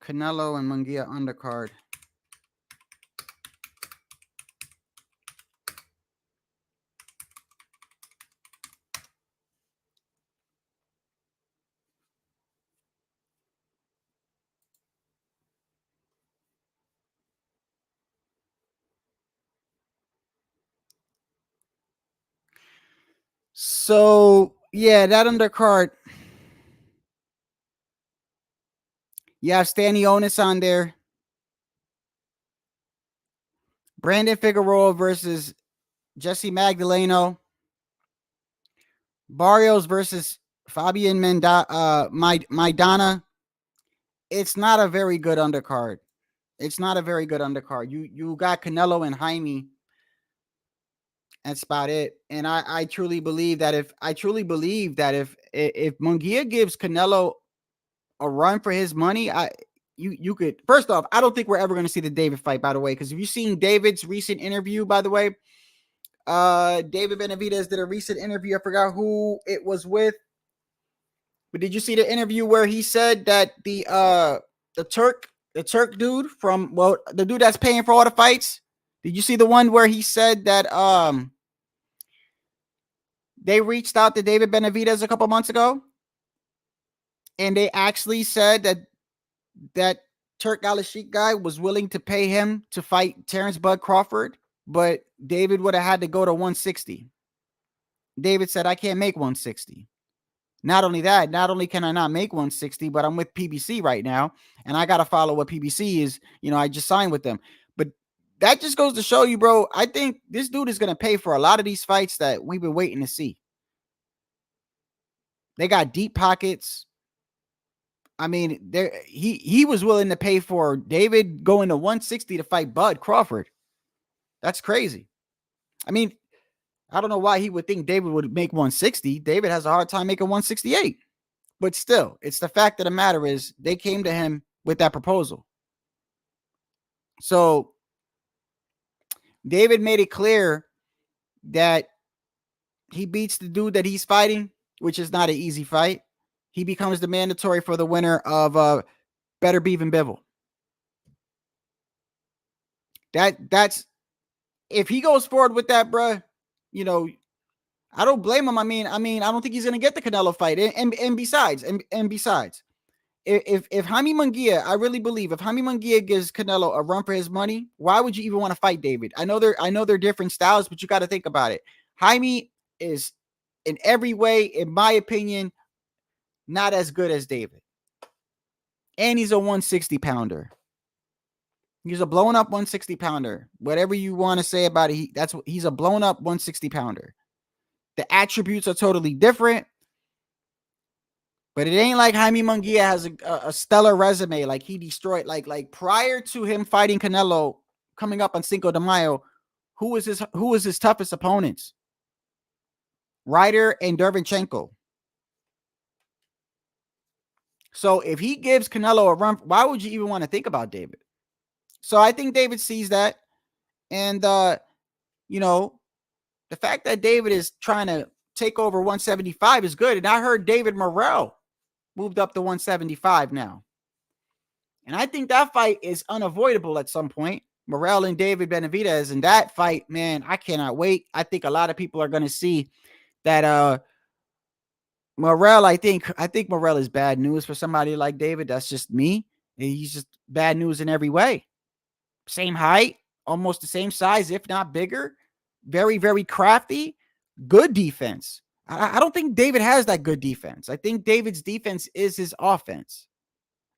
Canelo and Munguia undercard. So, yeah, that undercard. You have Stanionis on there. Brandon Figueroa versus Jesse Magdaleno. Barrios versus Fabian Maidana. It's not a very good undercard. It's not a very good undercard. You got Canelo and Haney. That's about it. And I truly believe that if Munguia gives Canelo a run for his money, you could. First off, I don't think we're ever going to see the David fight, by the way, because if you've seen David's recent interview, by the way, David Benavidez did a recent interview. I forgot who it was with, but did you see the interview where he said that the Turk dude from, well, the dude that's paying for all the fights? Did you see the one where he said that they reached out to David Benavidez a couple months ago, and they actually said that Turk Al-Sheikh guy was willing to pay him to fight Terrence Bud Crawford, but David would have had to go to 160. David said, I can't make 160. Not only that, not only can I not make 160, but I'm with PBC right now, and I got to follow what PBC is. You know, I just signed with them. But that just goes to show you, bro, I think this dude is going to pay for a lot of these fights that we've been waiting to see. They got deep pockets. I mean, he was willing to pay for David going to 160 to fight Bud Crawford. That's crazy. I mean, I don't know why he would think David would make 160. David has a hard time making 168. But still, it's the fact of the matter is they came to him with that proposal. So David made it clear that he beats the dude that he's fighting, which is not an easy fight. He becomes the mandatory for the winner of Better Beef and Bivol. That's if he goes forward with that, bruh, you know, I don't blame him. I mean, I don't think he's gonna get the Canelo fight. And besides, if Jaime Munguia, I really believe if Jaime Munguia gives Canelo a run for his money, why would you even want to fight David? I know they're different styles, but you got to think about it. Jaime is in every way, in my opinion, not as good as David. And he's a 160 pounder. He's a blown up 160 pounder. Whatever you want to say about it, he's a blown up 160 pounder. The attributes are totally different. But it ain't like Jaime Munguia has a stellar resume. Like he destroyed, like prior to him fighting Canelo coming up on Cinco de Mayo, who was his toughest opponents? Ryder and Derevyanchenko. So if he gives Canelo a run, why would you even want to think about David? So I think David sees that. And, you know, the fact that David is trying to take over 175 is good. And I heard David Morrell moved up to 175 now. And I think that fight is unavoidable at some point. Morrell and David Benavidez, and that fight, man, I cannot wait. I think a lot of people are going to see that Morrell, I think Morrell is bad news for somebody like David. That's just me. He's just bad news in every way. Same height, almost the same size, if not bigger. Very, very crafty. Good defense. I don't think David has that good defense. I think David's defense is his offense.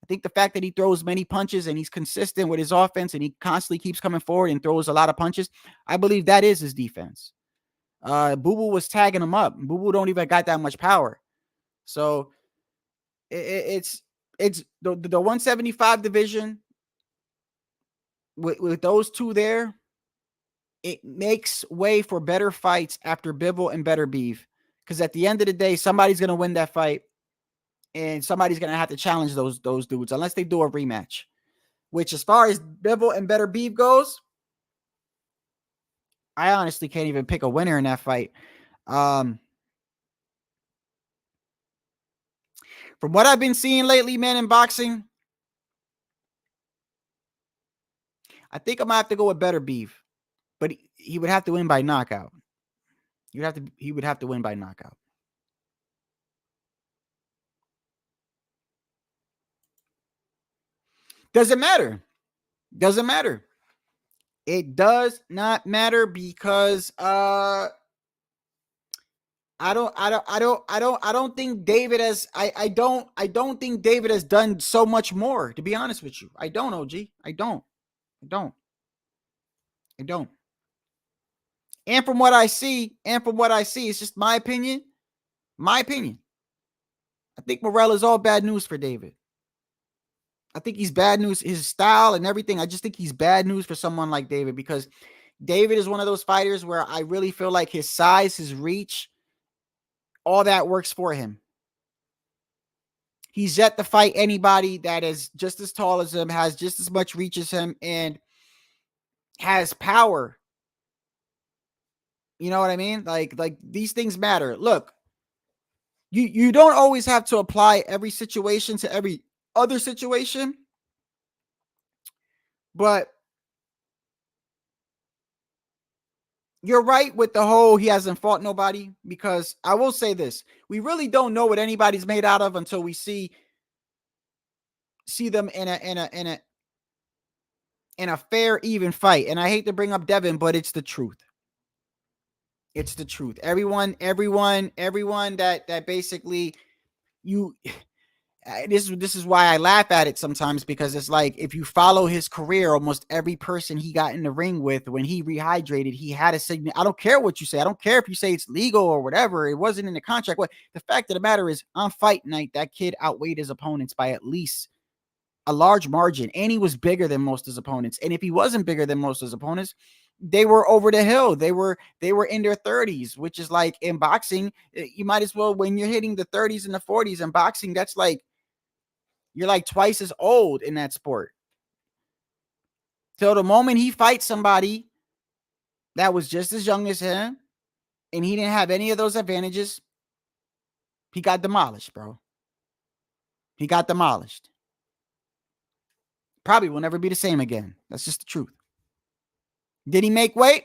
I think the fact that he throws many punches and he's consistent with his offense and he constantly keeps coming forward and throws a lot of punches, I believe that is his defense. Boo Boo was tagging him up. Boo Boo don't even got that much power. So it's the 175 division with those two there. It makes way for better fights after Bivol and Better Beef. Because at the end of the day, somebody's going to win that fight. And somebody's going to have to challenge those dudes. Unless they do a rematch. Which as far as Bivol and Better Beef goes, I honestly can't even pick a winner in that fight. From what I've been seeing lately, man, in boxing, I think I might have to go with Better Beef. But he would have to win by knockout. He would have to win by knockout. Doesn't matter. Doesn't matter. It does not matter because I don't think David has I don't think David has done so much more, to be honest with you. I don't, OG. I don't. I don't. And from what I see, it's just my opinion. My opinion. I think Morrell is all bad news for David. I think he's bad news. His style and everything. I just think he's bad news for someone like David, because David is one of those fighters where I really feel like his size, his reach, all that works for him. He's yet to fight anybody that is just as tall as him, has just as much reach as him, and has power. You know what I mean? Like these things matter. Look, you don't always have to apply every situation to every other situation, but you're right with the whole he hasn't fought nobody, because I will say this. We really don't know what anybody's made out of until we see them in a fair, even fight. And I hate to bring up Devin, but it's the truth. It's the truth. Everyone that basically this is why I laugh at it sometimes, because it's like, if you follow his career, almost every person he got in the ring with, when he rehydrated, he had a signal. I don't care what you say. I don't care if you say it's legal or whatever. It wasn't in the contract. What the fact of the matter is, on fight night, that kid outweighed his opponents by at least a large margin, and he was bigger than most of his opponents. And if he wasn't bigger than most of his opponents, they were over the hill. They were in their 30s, which is like, in boxing, you might as well, when you're hitting the 30s and the 40s in boxing, that's like, you're like twice as old in that sport. So the moment he fights somebody that was just as young as him, and he didn't have any of those advantages, he got demolished, bro. He got demolished. Probably will never be the same again. That's just the truth. Did he make weight?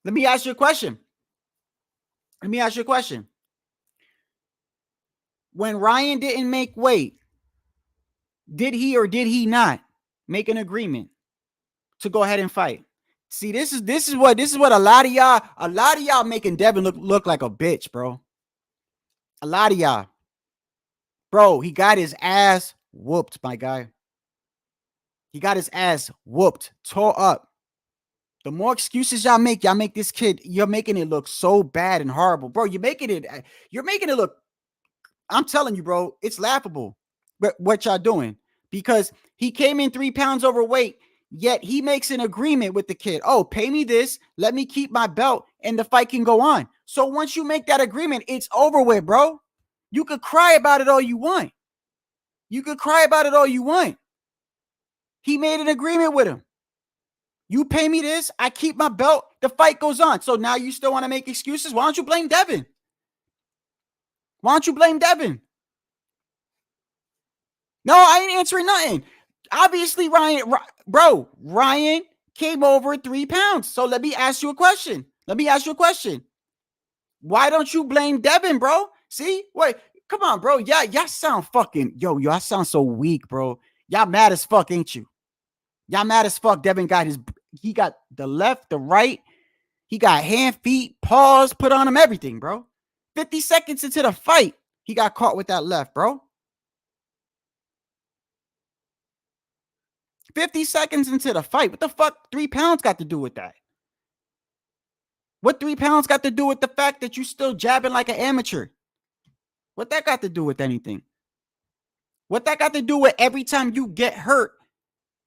Let me ask you a question. When Ryan didn't make weight, did he or did he not make an agreement to go ahead and fight? See, this is what a lot of y'all making Devin look like a bitch, bro. A lot of y'all. Bro, he got his ass whooped, my guy. He got his ass whooped, tore up. The more excuses y'all make this kid, you're making it look so bad and horrible. Bro, you're making it look, I'm telling you, bro, it's laughable what y'all doing, because he came in 3 pounds overweight, yet he makes an agreement with the kid. Oh, pay me this, let me keep my belt, and the fight can go on. So once you make that agreement, it's over with, bro. You could cry about it all you want. He made an agreement with him. You pay me this, I keep my belt, the fight goes on. So now you still want to make excuses? Why don't you blame Devin? No, I ain't answering nothing. Obviously, Ryan came over 3 pounds. So let me ask you a question. Why don't you blame Devin, bro? See? Wait, come on, bro. Y'all sound fucking, y'all sound so weak, bro. Y'all mad as fuck, ain't you? Y'all mad as fuck. Devin he got the left, the right. He got hand, feet, paws put on him, everything, bro. 50 seconds into the fight, he got caught with that left, bro. 50 seconds into the fight. What the fuck 3 pounds got to do with that? What 3 pounds got to do with the fact that you still jabbing like an amateur? What that got to do with anything? What that got to do with every time you get hurt,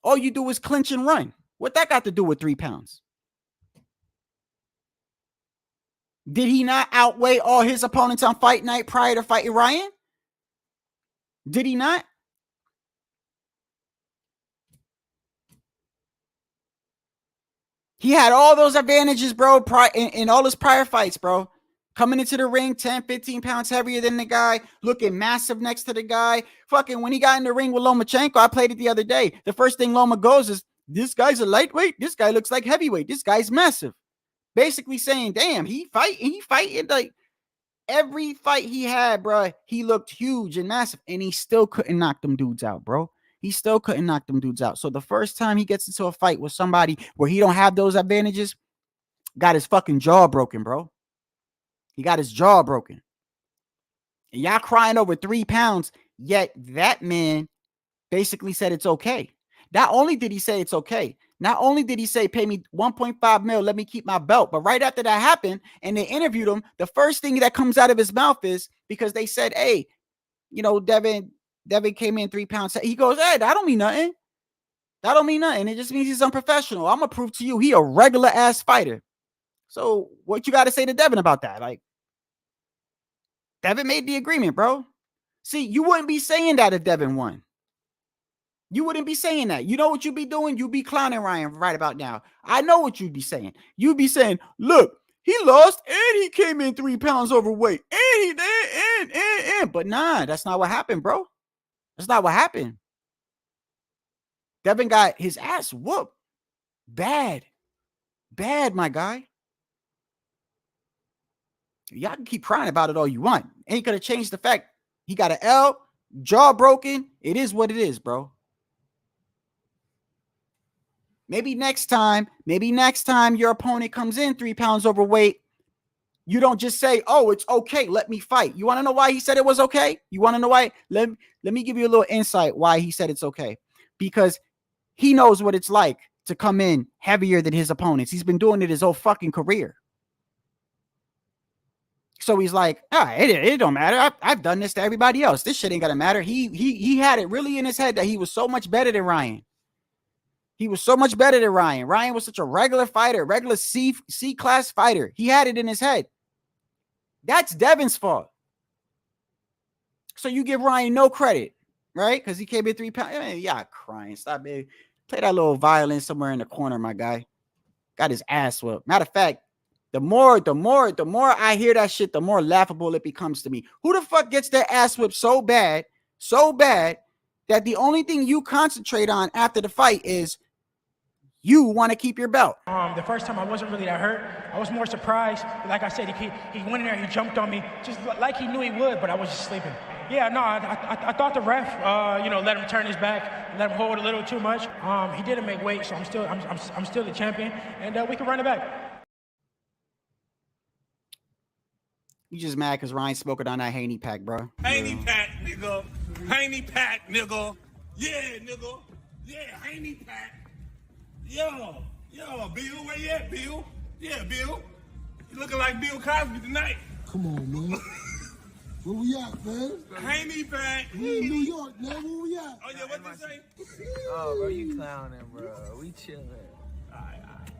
all you do is clinch and run? What that got to do with 3 pounds? Did he not outweigh all his opponents on fight night prior to fighting Ryan? Did he not? He had all those advantages, bro, in all his prior fights, bro. Coming into the ring 10, 15 pounds heavier than the guy, looking massive next to the guy. Fucking when he got in the ring with Lomachenko, I played it the other day. The first thing Loma goes is, this guy's a lightweight. This guy looks like heavyweight. This guy's massive. Basically saying, damn, he fighting like every fight he had, bro. He looked huge and massive, and he still couldn't knock them dudes out, bro. So the first time he gets into a fight with somebody where he don't have those advantages, got his fucking jaw broken, bro. He got his jaw broken. And y'all crying over 3 pounds, yet that man basically said it's okay. Not only did he say it's okay, not only did he say pay me 1.5 mil, let me keep my belt, but right after that happened and they interviewed him, the first thing that comes out of his mouth is, because they said, hey, you know, Devin came in 3 pounds. He goes, hey, that don't mean nothing. That don't mean nothing. It just means he's unprofessional. I'm gonna prove to you he a regular ass fighter. So what you got to say to Devin about that? Like, Devin made the agreement, bro. See, you wouldn't be saying that if Devin won. You wouldn't be saying that. You know what you'd be doing? You'd be clowning Ryan right about now. I know what you'd be saying. You'd be saying, look, he lost and he came in 3 pounds overweight. And he did, But nah, that's not what happened, bro. That's not what happened. Devin got his ass whooped. Bad. Bad, my guy. Y'all can keep crying about it all you want. Ain't gonna change the fact he got an L, jaw broken. It is what it is, bro. Maybe next time your opponent comes in 3 pounds overweight, you don't just say, oh, it's okay, let me fight. You want to know why he said it was okay? You want to know why? Let me give you a little insight why he said it's okay. Because he knows what it's like to come in heavier than his opponents. He's been doing it his whole fucking career. So he's like, it don't matter. I've done this to everybody else. This shit ain't gonna matter. He had it really in his head that he was so much better than Ryan. He was so much better than Ryan. Ryan was such a regular fighter, regular C-class fighter. He had it in his head. That's Devin's fault. So you give Ryan no credit, right? Because he came in 3 pounds. Man, y'all crying. Stop, baby. Play that little violin somewhere in the corner, my guy. Got his ass whooped. Matter of fact, the more I hear that shit, the more laughable it becomes to me. Who the fuck gets their ass whipped so bad that the only thing you concentrate on after the fight is you want to keep your belt? The first time I wasn't really that hurt. I was more surprised. Like I said, he went in there, he jumped on me, just like he knew he would, but I was just sleeping. Yeah, no, I thought the ref, let him turn his back, let him hold a little too much. He didn't make weight, so I'm still the champion, and we can run it back. You just mad because Ryan smoking on that Haney pack, bro. Haney pack, nigga. Haney pack, nigga. Yeah, nigga. Yeah, Haney pack. Yo, Bill, where you at, Bill? Yeah, Bill. You looking like Bill Cosby tonight. Come on, man. Where we at, man? Haney pack. We in New York, man. Where we at? Oh, yeah, what you say? Oh, bro, you clowning, bro. We chilling.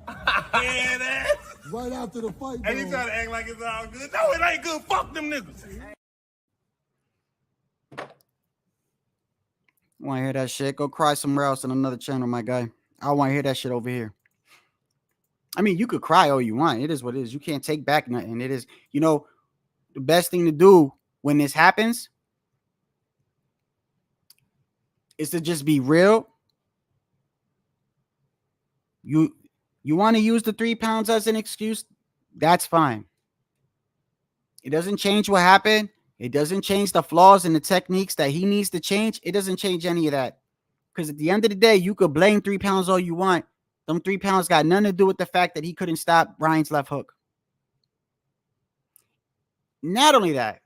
Yeah, that. Right after the fight, And he trying to act like it's all good. No, it ain't good. Fuck them niggas. Want to hear that shit? Go cry somewhere else on another channel, my guy. I want to hear that shit over here. I mean, you could cry all you want. It is what it is. You can't take back nothing. It is, the best thing to do when this happens is to just be real. You want to use the 3 pounds as an excuse? That's fine. It doesn't change what happened. It doesn't change the flaws and the techniques that he needs to change. It doesn't change any of that. Because at the end of the day, you could blame 3 pounds all you want. Them 3 pounds got nothing to do with the fact that he couldn't stop Ryan's left hook. Not only that.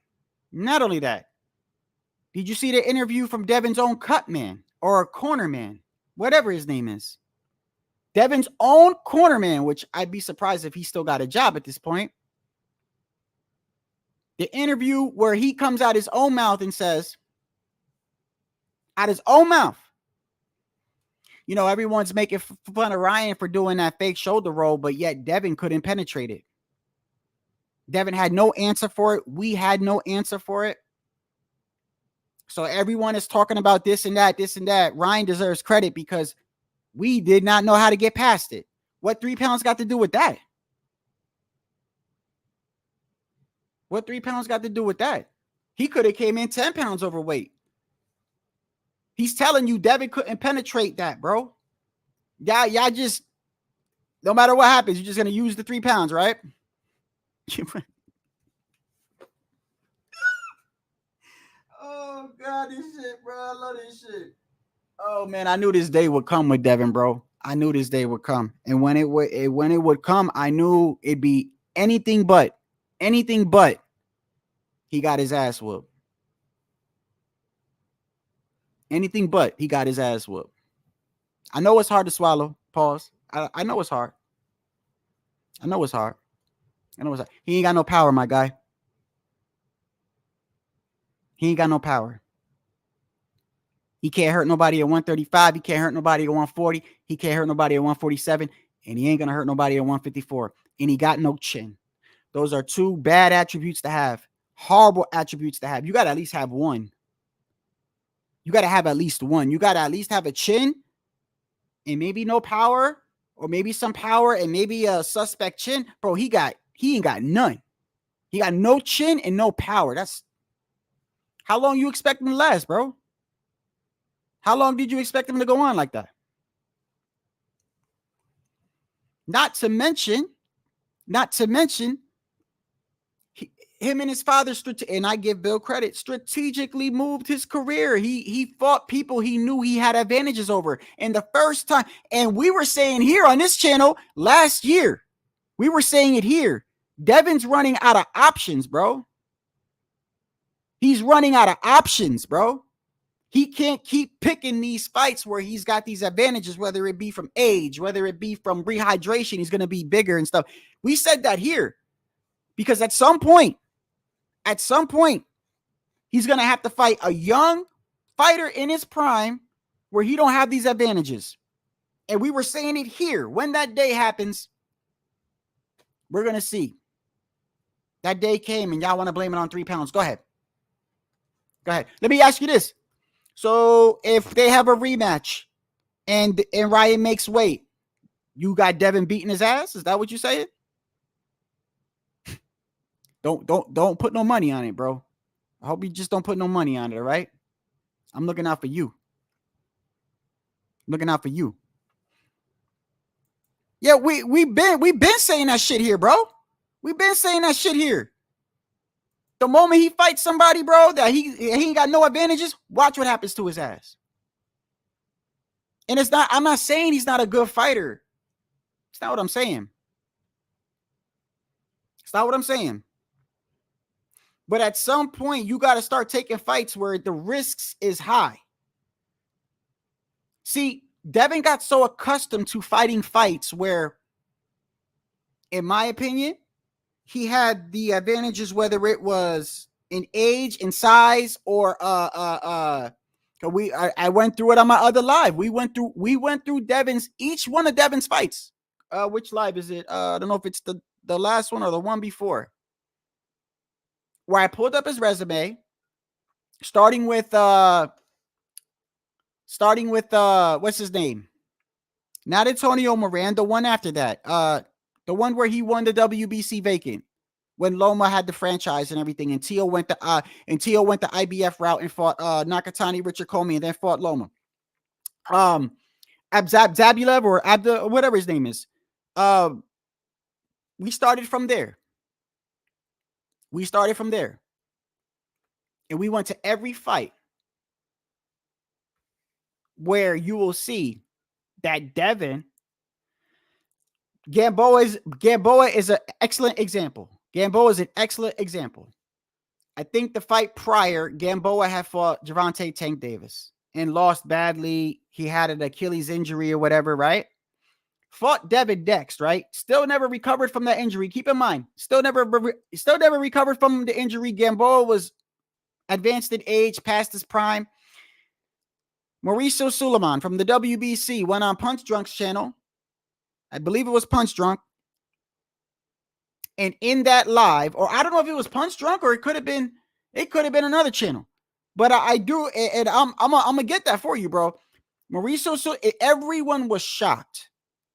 Did you see the interview from Devin's own cut man or corner man? Whatever his name is. Devin's own corner man, which I'd be surprised if he still got a job at this point. The interview where he comes out his own mouth and says, out his own mouth, everyone's making fun of Ryan for doing that fake shoulder roll, but yet Devin couldn't penetrate it. Devin had no answer for it. We had no answer for it. So everyone is talking about this and that. Ryan deserves credit because we did not know how to get past it. What 3 pounds got to do with that? What 3 pounds got to do with that? He could have came in 10 pounds overweight. He's telling you Devin couldn't penetrate that, bro. Y'all just, no matter what happens, you're just going to use the 3 pounds, right? Oh, God, this shit, bro. I love this shit. Oh, man, I knew this day would come with Devin, bro. I knew this day would come. And when it would come, I knew it'd be anything but he got his ass whooped. Anything but he got his ass whooped. I know it's hard to swallow. Pause. I know it's hard. I know it's hard. I know it's hard. He ain't got no power, my guy. He ain't got no power. He can't hurt nobody at 135. He can't hurt nobody at 140. He can't hurt nobody at 147. And he ain't going to hurt nobody at 154. And he got no chin. Those are two bad attributes to have. Horrible attributes to have. You got to at least have one. You got to have at least one. You got to at least have a chin and maybe no power, or maybe some power and maybe a suspect chin. Bro, he ain't got none. He got no chin and no power. That's how long you expect him to last, bro? How long did you expect him to go on like that? Not to mention, him and his father, and I give Bill credit, strategically moved his career. He fought people he knew he had advantages over. And the first time, and we were saying here on this channel last year, we were saying it here, Devin's running out of options, bro. He's running out of options, bro. He can't keep picking these fights where he's got these advantages, whether it be from age, whether it be from rehydration, he's going to be bigger and stuff. We said that here because at some point, he's going to have to fight a young fighter in his prime where he don't have these advantages. And we were saying it here. When that day happens, we're going to see. That day came and y'all want to blame it on 3 pounds. Go ahead. Let me ask you this. So if they have a rematch and Rayo makes weight, you got Devin beating his ass? Is that what you saying? Don't put no money on it, bro. I hope you just don't put no money on it, all right? I'm looking out for you. Yeah, we've been saying that shit here, bro. We've been saying that shit here. The moment he fights somebody, bro, that he ain't got no advantages, watch what happens to his ass. And I'm not saying he's not a good fighter. It's not what I'm saying. But at some point, you got to start taking fights where the risks is high. See, Devin got so accustomed to fighting fights where, in my opinion, he had the advantages, whether it was in age, in size, or I went through it on my other live. We went through each one of Devin's fights. Which live is it? I don't know if it's the last one or the one before, where I pulled up his resume, starting with what's his name? Not Antonio Moran, the one after that. The one where he won the WBC vacant when Loma had the franchise and everything, and Tio went the IBF route and fought Nakatani, Richard Comey, and then fought Loma. Zabulev or Abda, whatever his name is. We started from there. And we went to every fight where you will see that Devin, Gamboa is an excellent example. I think the fight prior, Gamboa had fought Gervonta Tank Davis and lost badly. He had an Achilles injury or whatever, right? Fought Devin next, right? Still never recovered from that injury. Keep in mind, still never recovered from the injury. Gamboa was advanced in age, past his prime. Mauricio Suleiman from the WBC went on Punch Drunk's channel. I believe it was Punch Drunk. And in that live, or I don't know if it was Punch Drunk or it could have been another channel. But I do, and I'm gonna get that for you, bro. Mauricio, everyone was shocked.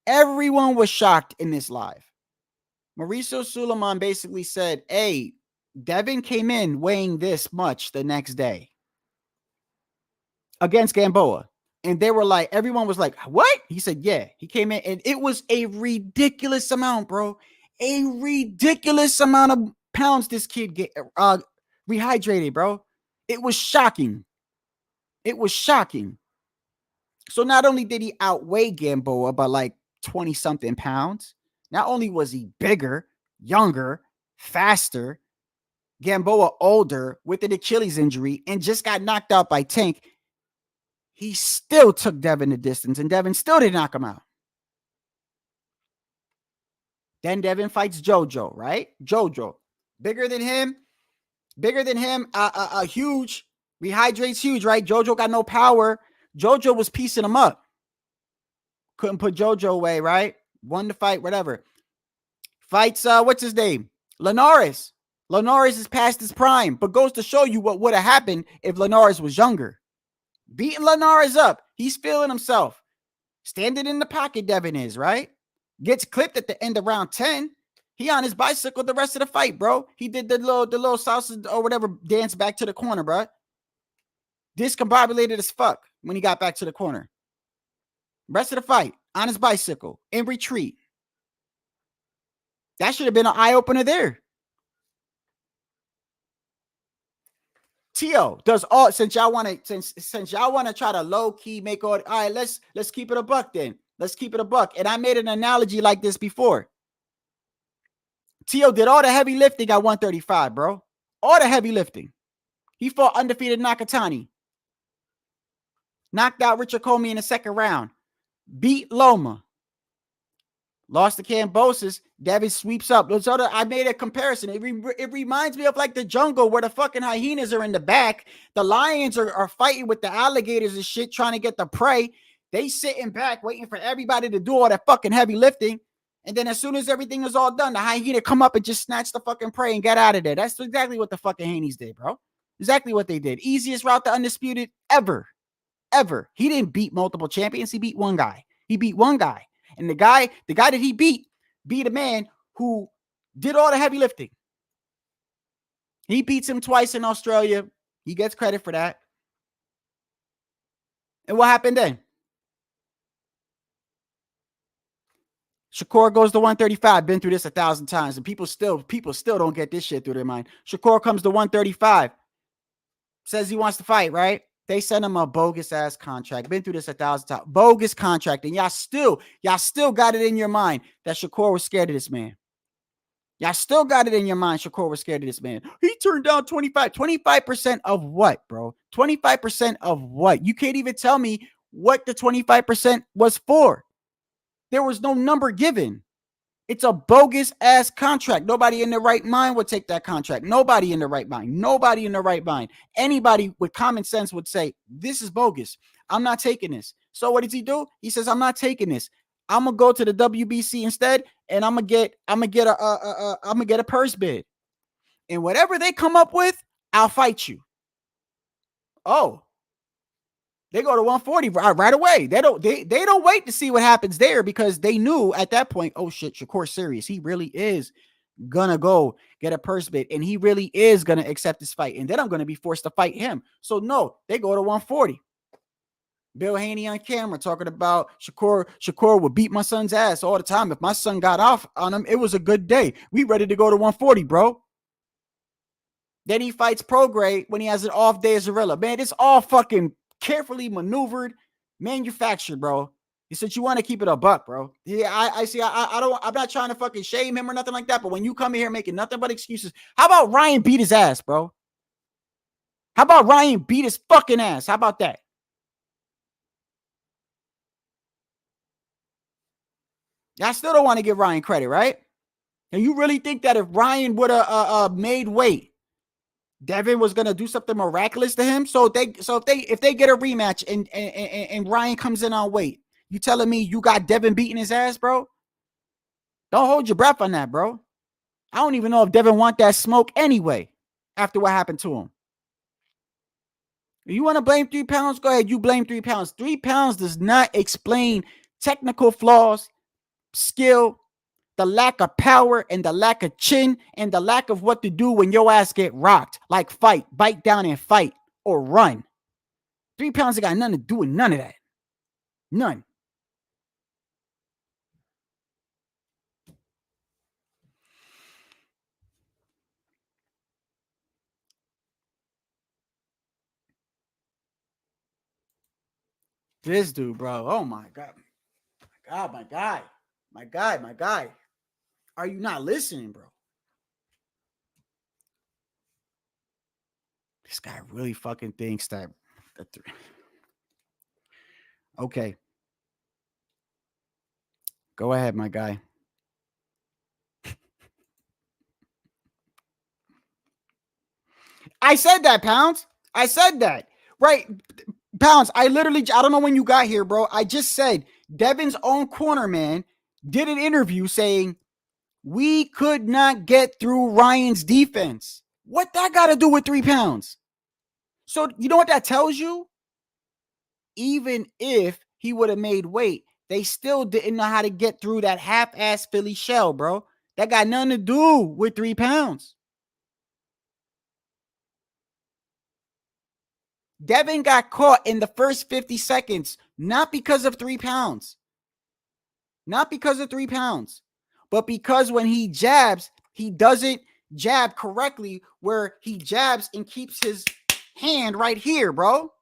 Everyone was shocked in this live. Mauricio Suleiman basically said, hey, Devin came in weighing this much the next day against Gamboa. And they were like, everyone was like, what? He said, yeah, he came in and it was a ridiculous amount, bro. A ridiculous amount of pounds this kid get rehydrated, bro. It was shocking. So not only did he outweigh Gamboa by like 20 something pounds, not only was he bigger, younger, faster, Gamboa older with an Achilles injury and just got knocked out by Tank. He still took Devin the distance, and Devin still didn't knock him out. Then Devin fights JoJo, right? JoJo, bigger than him, huge, rehydrates huge, right? JoJo got no power. JoJo was piecing him up. Couldn't put JoJo away, right? Won the fight, whatever. Fights, what's his name? Linares. Linares is past his prime, but goes to show you what would have happened if Linares was younger. Beating Linares up. He's feeling himself. Standing in the pocket, Devin is, right? Gets clipped at the end of round 10. He on his bicycle the rest of the fight, bro. He did the little sausage or whatever dance back to the corner, bro. Discombobulated as fuck when he got back to the corner. Rest of the fight, on his bicycle, in retreat. That should have been an eye-opener there. Tio does all, since y'all want to try to low-key make all right, let's keep it a buck then. Let's keep it a buck. And I made an analogy like this before. Tio did all the heavy lifting at 135, bro. All the heavy lifting. He fought undefeated Nakatani. Knocked out Richard Comey in the second round. Beat Loma. Lost to Cambosis. Devin sweeps up. I made a comparison. It reminds me of like the jungle where the fucking hyenas are in the back. The lions are fighting with the alligators and shit, trying to get the prey. They sitting back waiting for everybody to do all that fucking heavy lifting. And then as soon as everything is all done, the hyena come up and just snatch the fucking prey and get out of there. That's exactly what the fucking Haneys did, bro. Exactly what they did. Easiest route to undisputed ever. Ever. He didn't beat multiple champions. He beat one guy. He beat one guy. And the guy that he beat a man who did all the heavy lifting. He beats him twice in Australia. He gets credit for that. And what happened then? Shakur goes to 135. Been through this 1,000 times, and people still don't get this shit through their mind. Shakur comes to 135. Says he wants to fight, right? They send him a bogus ass contract. Been through this 1,000 times. Bogus contract. And y'all still got it in your mind that Shakur was scared of this man. Y'all still got it in your mind Shakur was scared of this man. He turned down 25% of what, bro? 25% of what? You can't even tell me what the 25% was for. There was no number given. It's a bogus ass contract. Nobody in their right mind would take that contract. Nobody in the right mind. Nobody in the right mind. Anybody with common sense would say, this is bogus. I'm not taking this. So what does he do? He says, I'm not taking this. I'm gonna go to the WBC instead, and I'm gonna get a purse bid. And whatever they come up with, I'll fight you. Oh. They go to 140 right away. They don't wait to see what happens there, because they knew at that point, oh shit, Shakur's serious. He really is gonna go get a purse bid, and he really is gonna accept this fight. And then I'm gonna be forced to fight him. So no, they go to 140. Bill Haney on camera talking about Shakur would beat my son's ass all the time. If my son got off on him, it was a good day. We ready to go to 140, bro. Then he fights Prograde when he has an off day as Zorilla. Man, it's all fucking carefully maneuvered, manufactured, bro. He said you want to keep it a buck, bro. Yeah, I see. I'm not trying to fucking shame him or nothing like that. But when you come in here making nothing but excuses, how about Ryan beat his ass, bro? How about Ryan beat his fucking ass? How about that? Y'all still don't want to give Ryan credit, right? And you really think that if Ryan would have made weight, Devin was gonna do something miraculous to him? So if they get a rematch and Ryan comes in on weight, you telling me you got Devin beating his ass, bro? Don't hold your breath on that, bro. I don't even know if Devin want that smoke anyway after what happened to him. If you want to blame 3 pounds, go ahead. You blame 3 pounds. 3 pounds does not explain technical flaws, skill, the lack of power, and the lack of chin, and the lack of what to do when your ass get rocked. Like fight, bite down and fight, or run. 3 pounds got nothing to do with none of that. None. This dude, bro. Oh my God. My guy. Are you not listening, bro? This guy really fucking thinks that Okay. Go ahead, my guy. I said that, Pounds. I said that. Right. Pounds, I don't know when you got here, bro. I just said Devin's own corner man did an interview saying we could not get through Ryan's defense. What that got to do with 3 pounds? So you know what that tells you? Even if he would have made weight, they still didn't know how to get through that half-ass Philly shell, bro. That got nothing to do with 3 pounds. Devin got caught in the first 50 seconds, not because of 3 pounds. Not because of 3 pounds, but because when he jabs, he doesn't jab correctly where he jabs and keeps his hand right here, bro.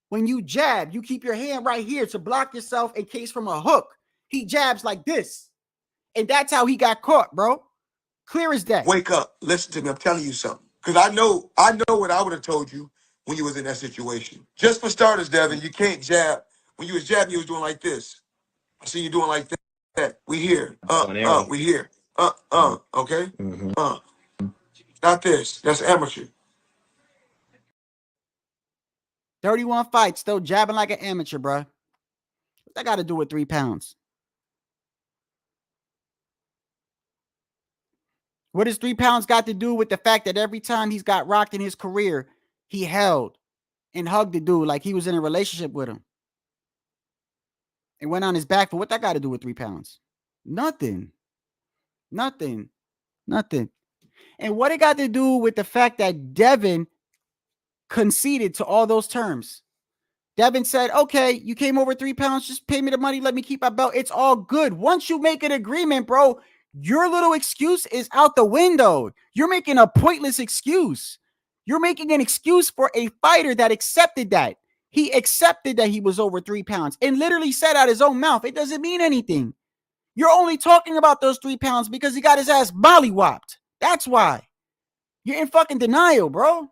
When you jab, you keep your hand right here to block yourself in case from a hook. He jabs like this. And that's how he got caught, bro. Clear as day. Wake up. Listen to me. I'm telling you something. Because I know what I would have told you when you was in that situation. Just for starters, Devin, you can't jab. When you was jabbing, you was doing like this. I see you doing like that. We here. We here. Okay? Not this. That's amateur. 31 fights, still jabbing like an amateur, bro. What that got to do with 3 pounds? What does 3 pounds got to do with the fact that every time he's got rocked in his career, he held and hugged the dude like he was in a relationship with him and went on his back for what that got to do with 3 pounds? Nothing. And what it got to do with the fact that Devin conceded to all those terms? Devin said, okay, you came over 3 pounds, just pay me the money, let me keep my belt. It's all good. Once you make an agreement, bro, your little excuse is out the window. You're making a pointless excuse. You're making an excuse for a fighter that accepted that. He accepted that he was over 3 pounds and literally said out his own mouth, it doesn't mean anything. You're only talking about those 3 pounds because he got his ass mollywopped. That's why. You're in fucking denial, bro.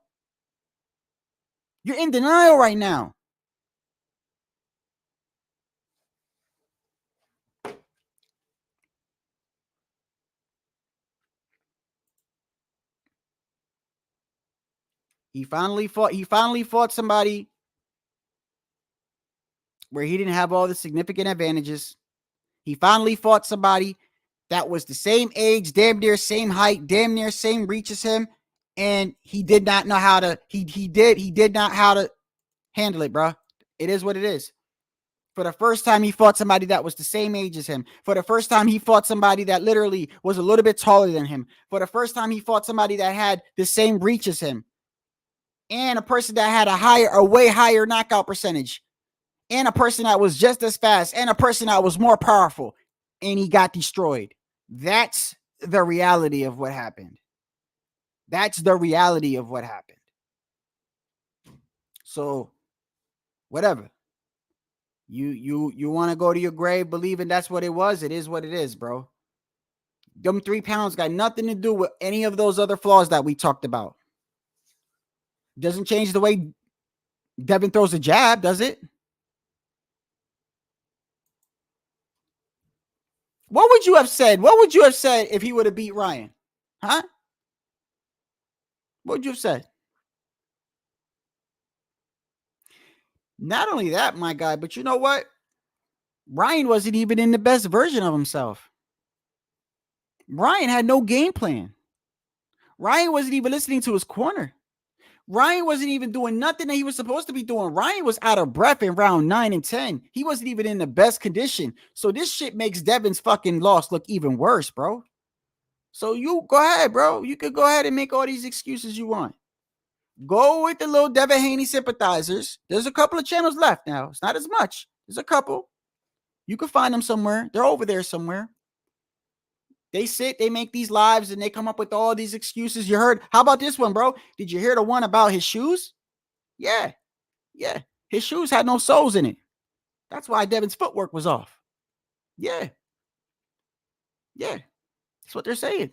You're in denial right now. He finally fought somebody where he didn't have all the significant advantages. He finally fought somebody that was the same age, damn near same height, damn near same reach as him, and he did not know how to he did not how to handle it, bro. It is what it is. For the first time, he fought somebody that was the same age as him. For the first time, he fought somebody that literally was a little bit taller than him. For the first time, he fought somebody that had the same reach as him. And a person that had a way higher knockout percentage. And a person that was just as fast. And a person that was more powerful. And he got destroyed. That's the reality of what happened. So, whatever. You want to go to your grave believing that's what it was? It is what it is, bro. Them 3 pounds got nothing to do with any of those other flaws that we talked about. Doesn't change the way Devin throws a jab, does it? What would you have said? What would you have said if he would have beat Ryan? Huh? What would you have said? Not only that, my guy, but you know what? Ryan wasn't even in the best version of himself. Ryan had no game plan. Ryan wasn't even listening to his corner. Ryan wasn't even doing nothing that he was supposed to be doing. Ryan was out of breath in round 9 and 10. He wasn't even in the best condition. So this shit makes Devin's fucking loss look even worse, bro. So you go ahead, bro. You could go ahead and make all these excuses you want. Go with the little Devin Haney sympathizers. There's a couple of channels left now. It's not as much. There's a couple. You can find them somewhere. They're over there somewhere. They sit, they make these lives, and they come up with all these excuses. You heard, how about this one, bro? Did you hear the one about his shoes? Yeah. His shoes had no soles in it. That's why Devin's footwork was off. Yeah. That's what they're saying.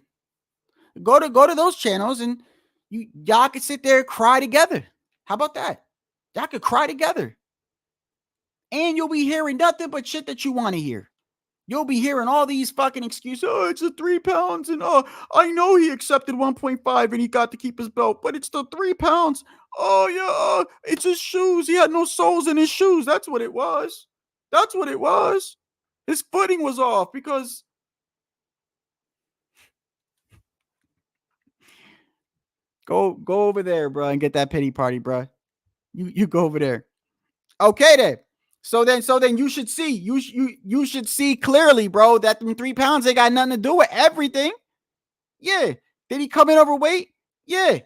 Go to those channels and y'all could sit there and cry together. How about that? Y'all could cry together. And you'll be hearing nothing but shit that you want to hear. You'll be hearing all these fucking excuses. Oh, it's the 3 pounds. And I know he accepted 1.5 and he got to keep his belt, but it's the 3 pounds. Oh, yeah. It's his shoes. He had no soles in his shoes. That's what it was. That's what it was. His footing was off because go over there, bro, and get that pity party, bro. You go over there. Okay, then. So then you should see. You should see clearly, bro, that them 3 pounds they got nothing to do with everything. Yeah. Did he come in overweight? Yeah.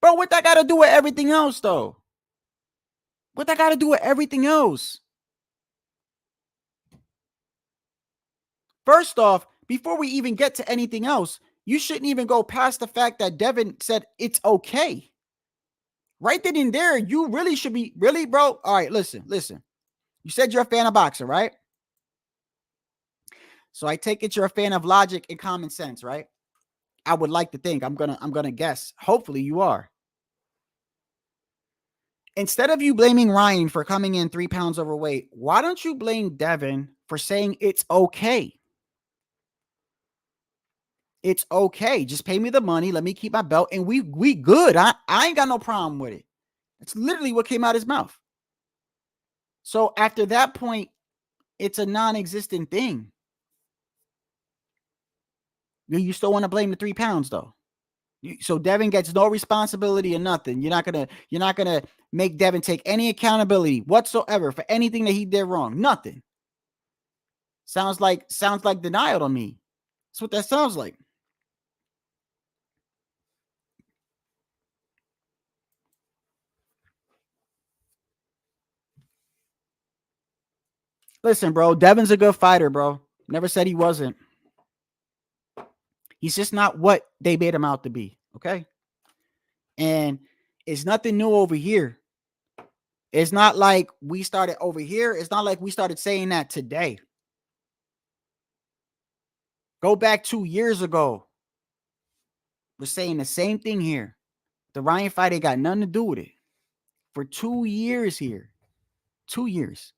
Bro, what that got to do with everything else, though? What that got to do with everything else? First off, before we even get to anything else, you shouldn't even go past the fact that Devin said it's okay. Right then and there, you really should be, really, bro? All right, listen. You said you're a fan of boxing, right? So I take it you're a fan of logic and common sense, right? I would like to think. I'm gonna guess. Hopefully you are. Instead of you blaming Ryan for coming in 3 pounds overweight, why don't you blame Devin for saying it's okay? It's okay. Just pay me the money. Let me keep my belt. And we good. I ain't got no problem with it. That's literally what came out of his mouth. So after that point, it's a non-existent thing. You still want to blame the 3 pounds, though. So Devin gets no responsibility or nothing. You're not gonna make Devin take any accountability whatsoever for anything that he did wrong. Nothing. Sounds like denial to me. That's what that sounds like. Listen, bro, Devin's a good fighter, bro. Never said he wasn't. He's just not what they made him out to be, okay? And it's nothing new over here. It's not like we started over here. It's not like we started saying that today. Go back 2 years ago. We're saying the same thing here. The Ryan fight ain't got nothing to do with it. For 2 years here. 2 years.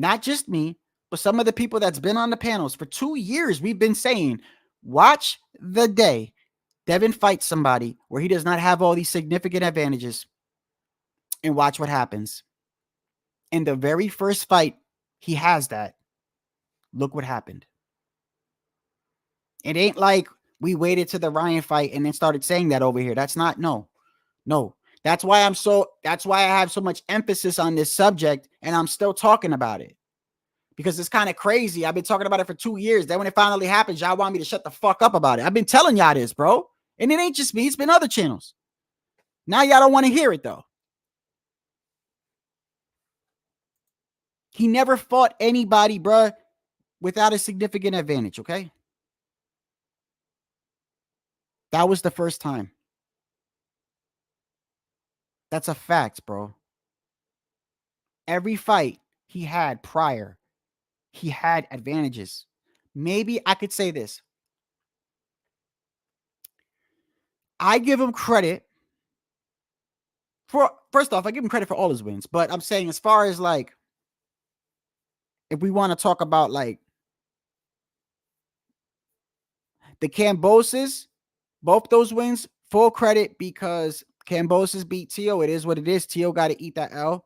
Not just me, but some of the people that's been on the panels. For 2 years, we've been saying, watch the day Devin fights somebody where he does not have all these significant advantages, and watch what happens. In the very first fight, he has that. Look what happened. It ain't like we waited to the Ryan fight and then started saying that over here. That's not, no. That's why I have so much emphasis on this subject, and I'm still talking about it. Because it's kind of crazy. I've been talking about it for 2 years. Then when it finally happens, y'all want me to shut the fuck up about it. I've been telling y'all this, bro. And it ain't just me. It's been other channels. Now y'all don't want to hear it, though. He never fought anybody, bro, without a significant advantage, okay? That was the first time. That's a fact, bro. Every fight he had prior, he had advantages. Maybe I could say this. I give him credit for, first off, I give him credit for all his wins. But I'm saying as far as like, if we want to talk about like the Cambosis, both those wins, full credit because Cambosis beat Tio. It is what it is. Tio got to eat that L.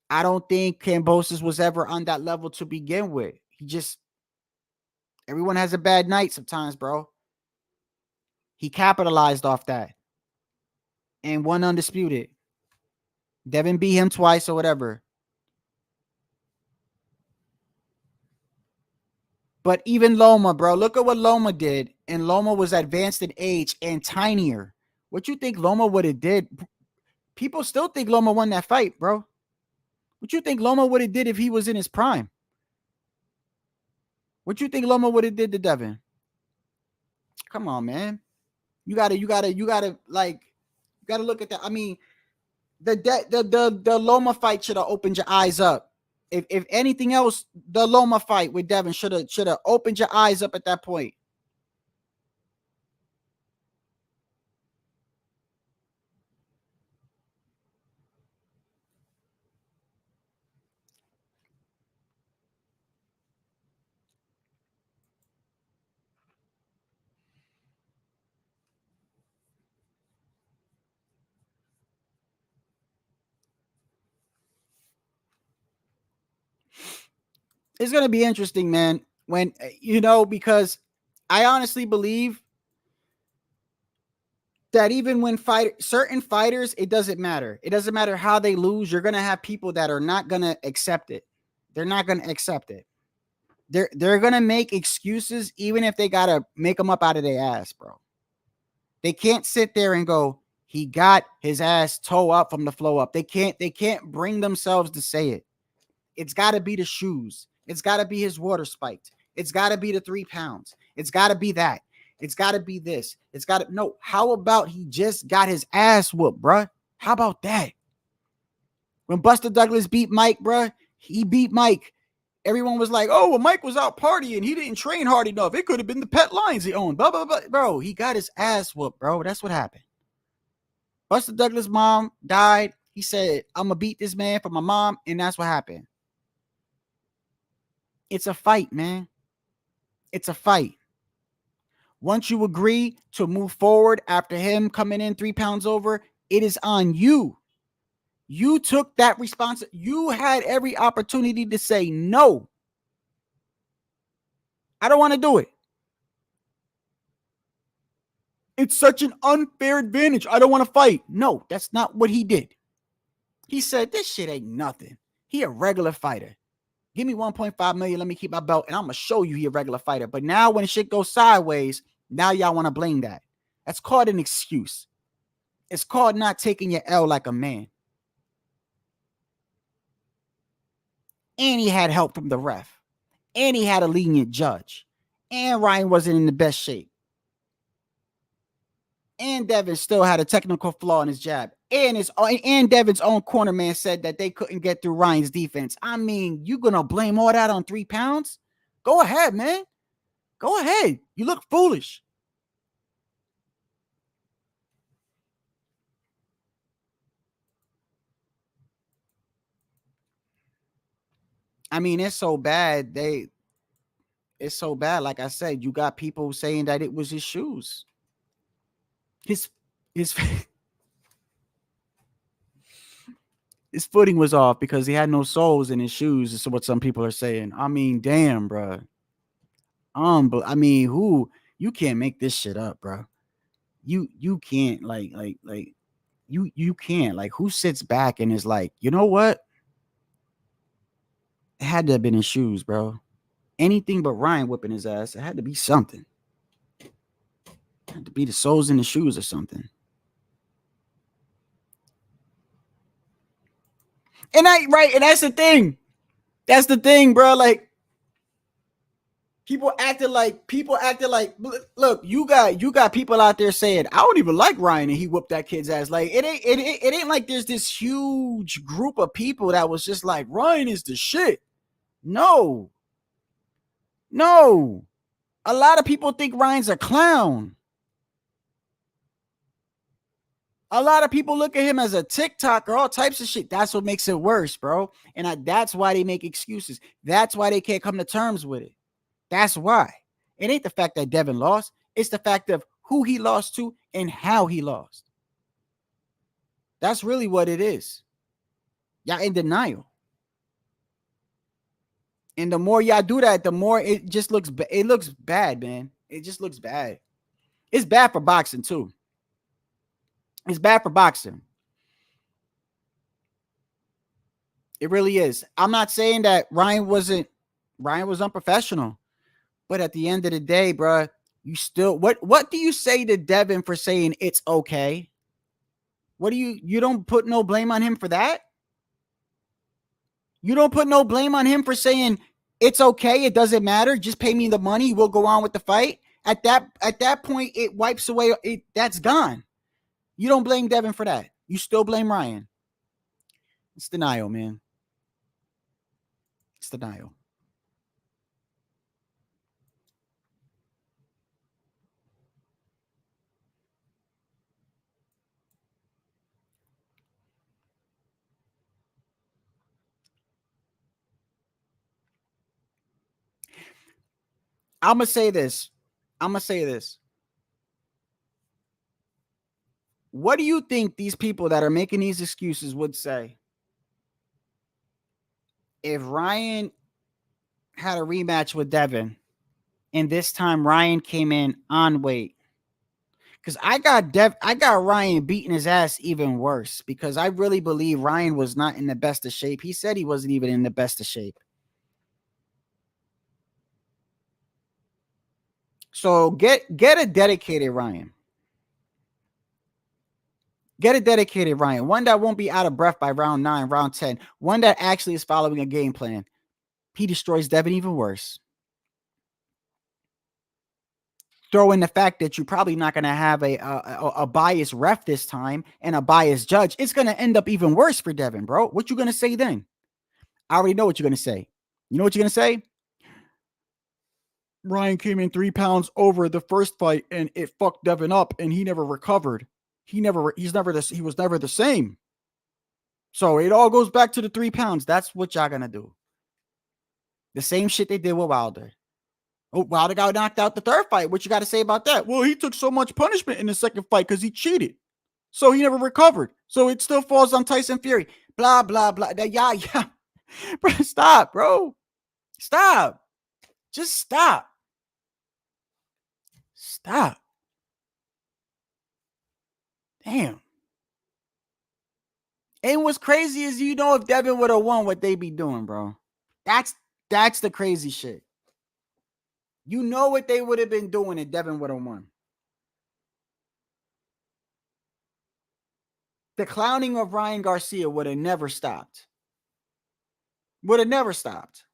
I don't think Cambosis was ever on that level to begin with. Everyone has a bad night sometimes, bro. He capitalized off that and won undisputed. Devin beat him twice or whatever. But even Loma, bro, look at what Loma did. And Loma was advanced in age and tinier. What you think Loma would have did? People still think Loma won that fight, bro. What you think Loma would have did if he was in his prime? What you think Loma would have did to Devin? Come on, man. You gotta look at that. I mean, the Loma fight should have opened your eyes up. If anything else, the Loma fight with Devin should have opened your eyes up at that point. It's going to be interesting, man, when, because I honestly believe that even when certain fighters, it doesn't matter. It doesn't matter how they lose. You're going to have people that are not going to accept it. They're not going to accept it. They're going to make excuses, even if they got to make them up out of their ass, bro. They can't sit there and go, he got his ass toe up from the flow up. They can't bring themselves to say it. It's got to be the shoes. It's got to be his water spiked. It's got to be the 3 pounds. It's got to be that. It's got to be this. It's got to, no, how about he just got his ass whooped, bruh? How about that? When Buster Douglas beat Mike, bruh, he beat Mike. Everyone was like, oh, well, Mike was out partying. He didn't train hard enough. It could have been the pet lions he owned. Blah, blah, blah. Bro, he got his ass whooped, bro. That's what happened. Buster Douglas' mom died. He said, I'm going to beat this man for my mom. And that's what happened. It's a fight, man. It's a fight. Once you agree to move forward after him coming in 3 pounds over, it is on you. You took that responsibility. You had every opportunity to say, no, I don't want to do it. It's such an unfair advantage. I don't want to fight. No, that's not what he did. He said, this shit ain't nothing. He a regular fighter. Give me 1.5 million. Let me keep my belt. And I'm going to show you he a regular fighter. But now when shit goes sideways, now y'all want to blame that. That's called an excuse. It's called not taking your L like a man. And he had help from the ref. And he had a lenient judge. And Ryan wasn't in the best shape. And Devin still had a technical flaw in his jab. And Devin's own corner man said that they couldn't get through Ryan's defense. I mean, you gonna blame all that on 3 pounds? Go ahead, man. Go ahead. You look foolish. I mean, it's so bad. It's so bad. Like I said, you got people saying that it was his shoes. His footing was off because he had no soles in his shoes. Is what some people are saying. I mean, damn, bro. I mean, you can't make this shit up, bro. You can't you can't, like, who sits back and is like, you know what? It had to have been his shoes, bro. Anything but Ryan whipping his ass. It had to be something. It had to be the soles in the shoes or something. And that's the thing. That's the thing, bro. Like, people acted like, look, you got people out there saying, I don't even like Ryan and he whooped that kid's ass. Like, it ain't like there's this huge group of people that was just like, Ryan is the shit. No. A lot of people think Ryan's a clown. A lot of people look at him as a TikToker, all types of shit. That's what makes it worse, bro. And that's why they make excuses. That's why they can't come to terms with it. That's why. It ain't the fact that Devin lost. It's the fact of who he lost to and how he lost. That's really what it is. Y'all in denial. And the more y'all do that, the more it just looks bad, man. It just looks bad. It's bad for boxing too. It's bad for boxing. It really is. I'm not saying that Ryan was unprofessional, but at the end of the day, bro, you still, what do you say to Devin for saying it's okay? What do you don't put no blame on him for that? You don't put no blame on him for saying it's okay, it doesn't matter, just pay me the money, we'll go on with the fight. At that point, it wipes away, that's gone. You don't blame Devin for that. You still blame Ryan. It's denial, man. It's denial. I'm going to say this. What do you think these people that are making these excuses would say if Ryan had a rematch with Devin, and this time Ryan came in on weight. Because I got Ryan beating his ass even worse, because I really believe Ryan was not in the best of shape. He said he wasn't even in the best of shape. So get a dedicated Ryan. Get a dedicated Ryan. One that won't be out of breath by round 9, round 10. One that actually is following a game plan. He destroys Devin even worse. Throw in the fact that you're probably not going to have a biased ref this time and a biased judge. It's going to end up even worse for Devin, bro. What you going to say then? I already know what you're going to say. You know what you're going to say? Ryan came in 3 pounds over the first fight and it fucked Devin up and he never recovered. He was never the same. So it all goes back to the 3 pounds. That's what y'all going to do. The same shit they did with Wilder. Oh, Wilder got knocked out the third fight. What you got to say about that? Well, he took so much punishment in the second fight because he cheated. So he never recovered. So it still falls on Tyson Fury. Blah, blah, blah. Yeah. Bro, stop, bro. Stop. Just stop. Stop. Damn. And what's crazy is, if Devin would have won, what they be doing, bro. That's the crazy shit. You know what they would have been doing if Devin would have won. The clowning of Ryan Garcia would have never stopped. Would have never stopped.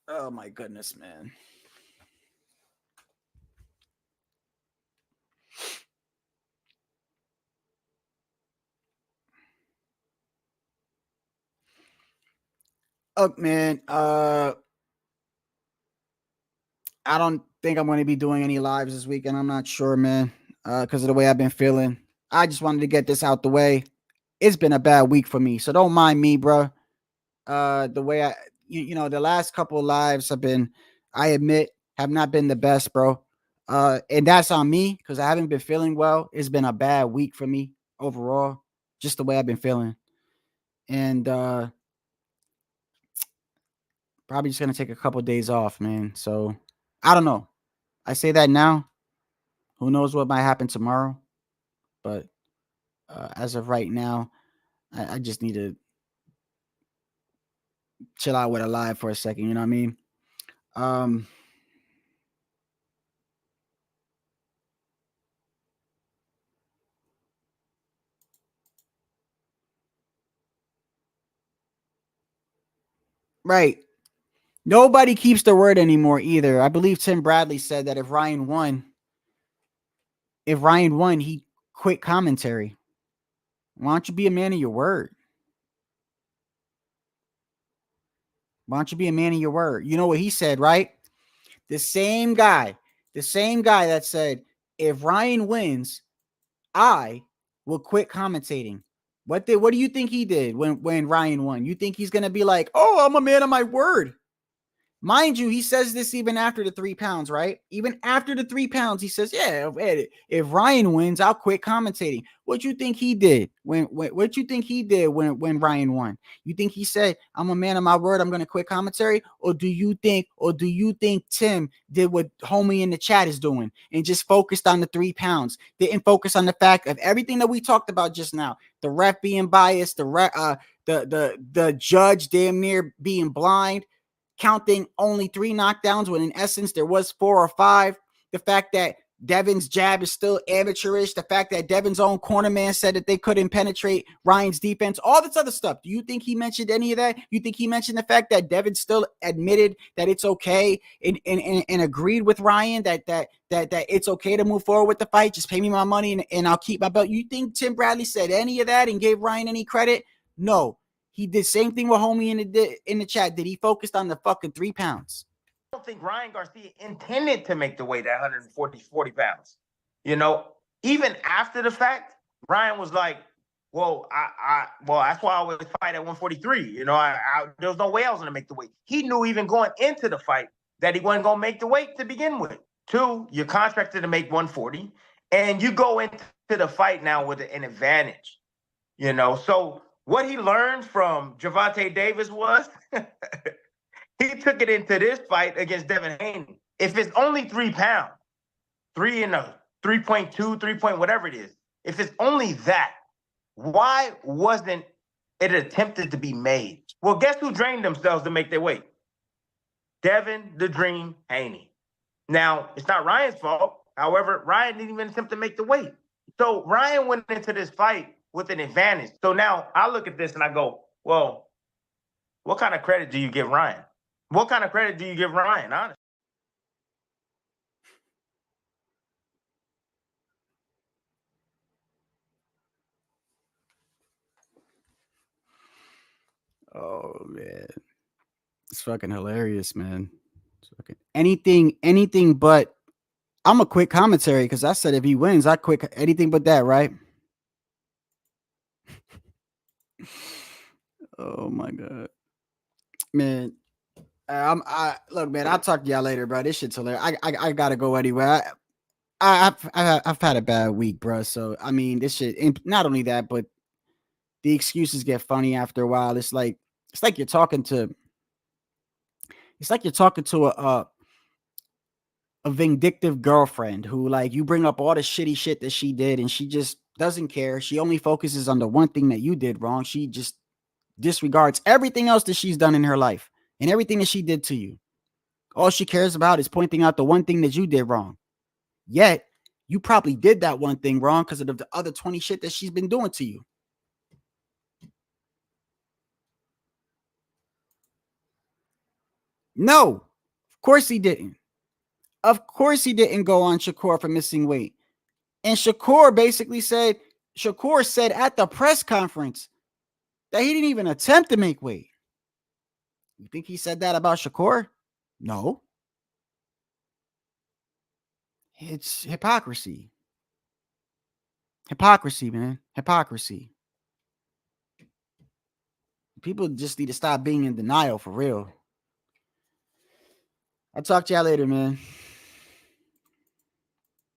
Oh my goodness, man. Look, man, I don't think I'm going to be doing any lives this weekend. I'm not sure, man, because of the way I've been feeling. I just wanted to get this out the way. It's been a bad week for me, so don't mind me, bro. The way the last couple of lives I admit, have not been the best, bro. And that's on me because I haven't been feeling well. It's been a bad week for me overall, just the way I've been feeling. And probably just going to take a couple of days off, man. So I don't know. I say that now. Who knows what might happen tomorrow? But as of right now, I just need to chill out with a live for a second. You know what I mean? Right. Nobody keeps their word anymore either. I believe Tim Bradley said that if Ryan won, he quit commentary. Why don't you be a man of your word? Why don't you be a man of your word? You know what he said, right? The same guy that said, if Ryan wins, I will quit commentating. What do you think he did when Ryan won? You think he's going to be like, oh, I'm a man of my word? Mind you, he says this even after the 3 pounds, right? Even after the 3 pounds, he says, yeah, if Ryan wins, I'll quit commentating. What you think he did when Ryan won? You think he said, I'm a man of my word, I'm going to quit commentary? Or do you think Tim did what homie in the chat is doing and just focused on the 3 pounds? Didn't focus on the fact of everything that we talked about just now. The ref being biased, the judge damn near being blind, counting only 3 knockdowns when in essence there was 4 or 5. The fact that Devin's jab is still amateurish. The fact that Devin's own corner man said that they couldn't penetrate Ryan's defense. All this other stuff. Do you think he mentioned any of that? You think he mentioned the fact that Devin still admitted that it's okay and agreed with Ryan that it's okay to move forward with the fight? Just pay me my money and I'll keep my belt. You think Tim Bradley said any of that and gave Ryan any credit? No. He did same thing with homie in the chat. Did he focused on the fucking 3 pounds? I don't think Ryan Garcia intended to make the weight at 40 pounds. Even after the fact, Ryan was like, well, that's why I always fight at 143. There was no way I was going to make the weight. He knew even going into the fight that he wasn't going to make the weight to begin with. Two, you're contracted to make 140, and you go into the fight now with an advantage. You know, so what he learned from Gervonta Davis was he took it into this fight against Devin Haney. If it's only 3 pounds, 3.2, 3 point, whatever it is, if it's only that, why wasn't it attempted to be made? Well, guess who drained themselves to make their weight? Devin the Dream Haney. Now, it's not Ryan's fault. However, Ryan didn't even attempt to make the weight. So Ryan went into this fight with an advantage. So now I look at this and I go, well, what kind of credit do you give Ryan? What kind of credit do you give Ryan, honestly? Oh man, it's fucking hilarious, man. It's fucking anything but. I'm a quick commentary because I said if he wins, I quick anything but that, right? Oh my god, man. Look, man. I'll talk to y'all later, bro. This shit's hilarious. I gotta go anyway. I've had a bad week, bro. So I mean, this shit. And not only that, but the excuses get funny after a while. It's like you're talking to. It's like you're talking to a vindictive girlfriend who, like, you bring up all the shitty shit that she did, and she just doesn't care. She only focuses on the one thing that you did wrong. She just disregards everything else that she's done in her life and everything that she did to you. All she cares about is pointing out the one thing that you did wrong. Yet, you probably did that one thing wrong because of the other 20 shit that she's been doing to you. No, of course he didn't. Of course he didn't go on Shakur for missing weight. And Shakur said at the press conference that he didn't even attempt to make weight. You think he said that about Shakur? No. It's hypocrisy. Hypocrisy, man. Hypocrisy. People just need to stop being in denial for real. I'll talk to y'all later, man.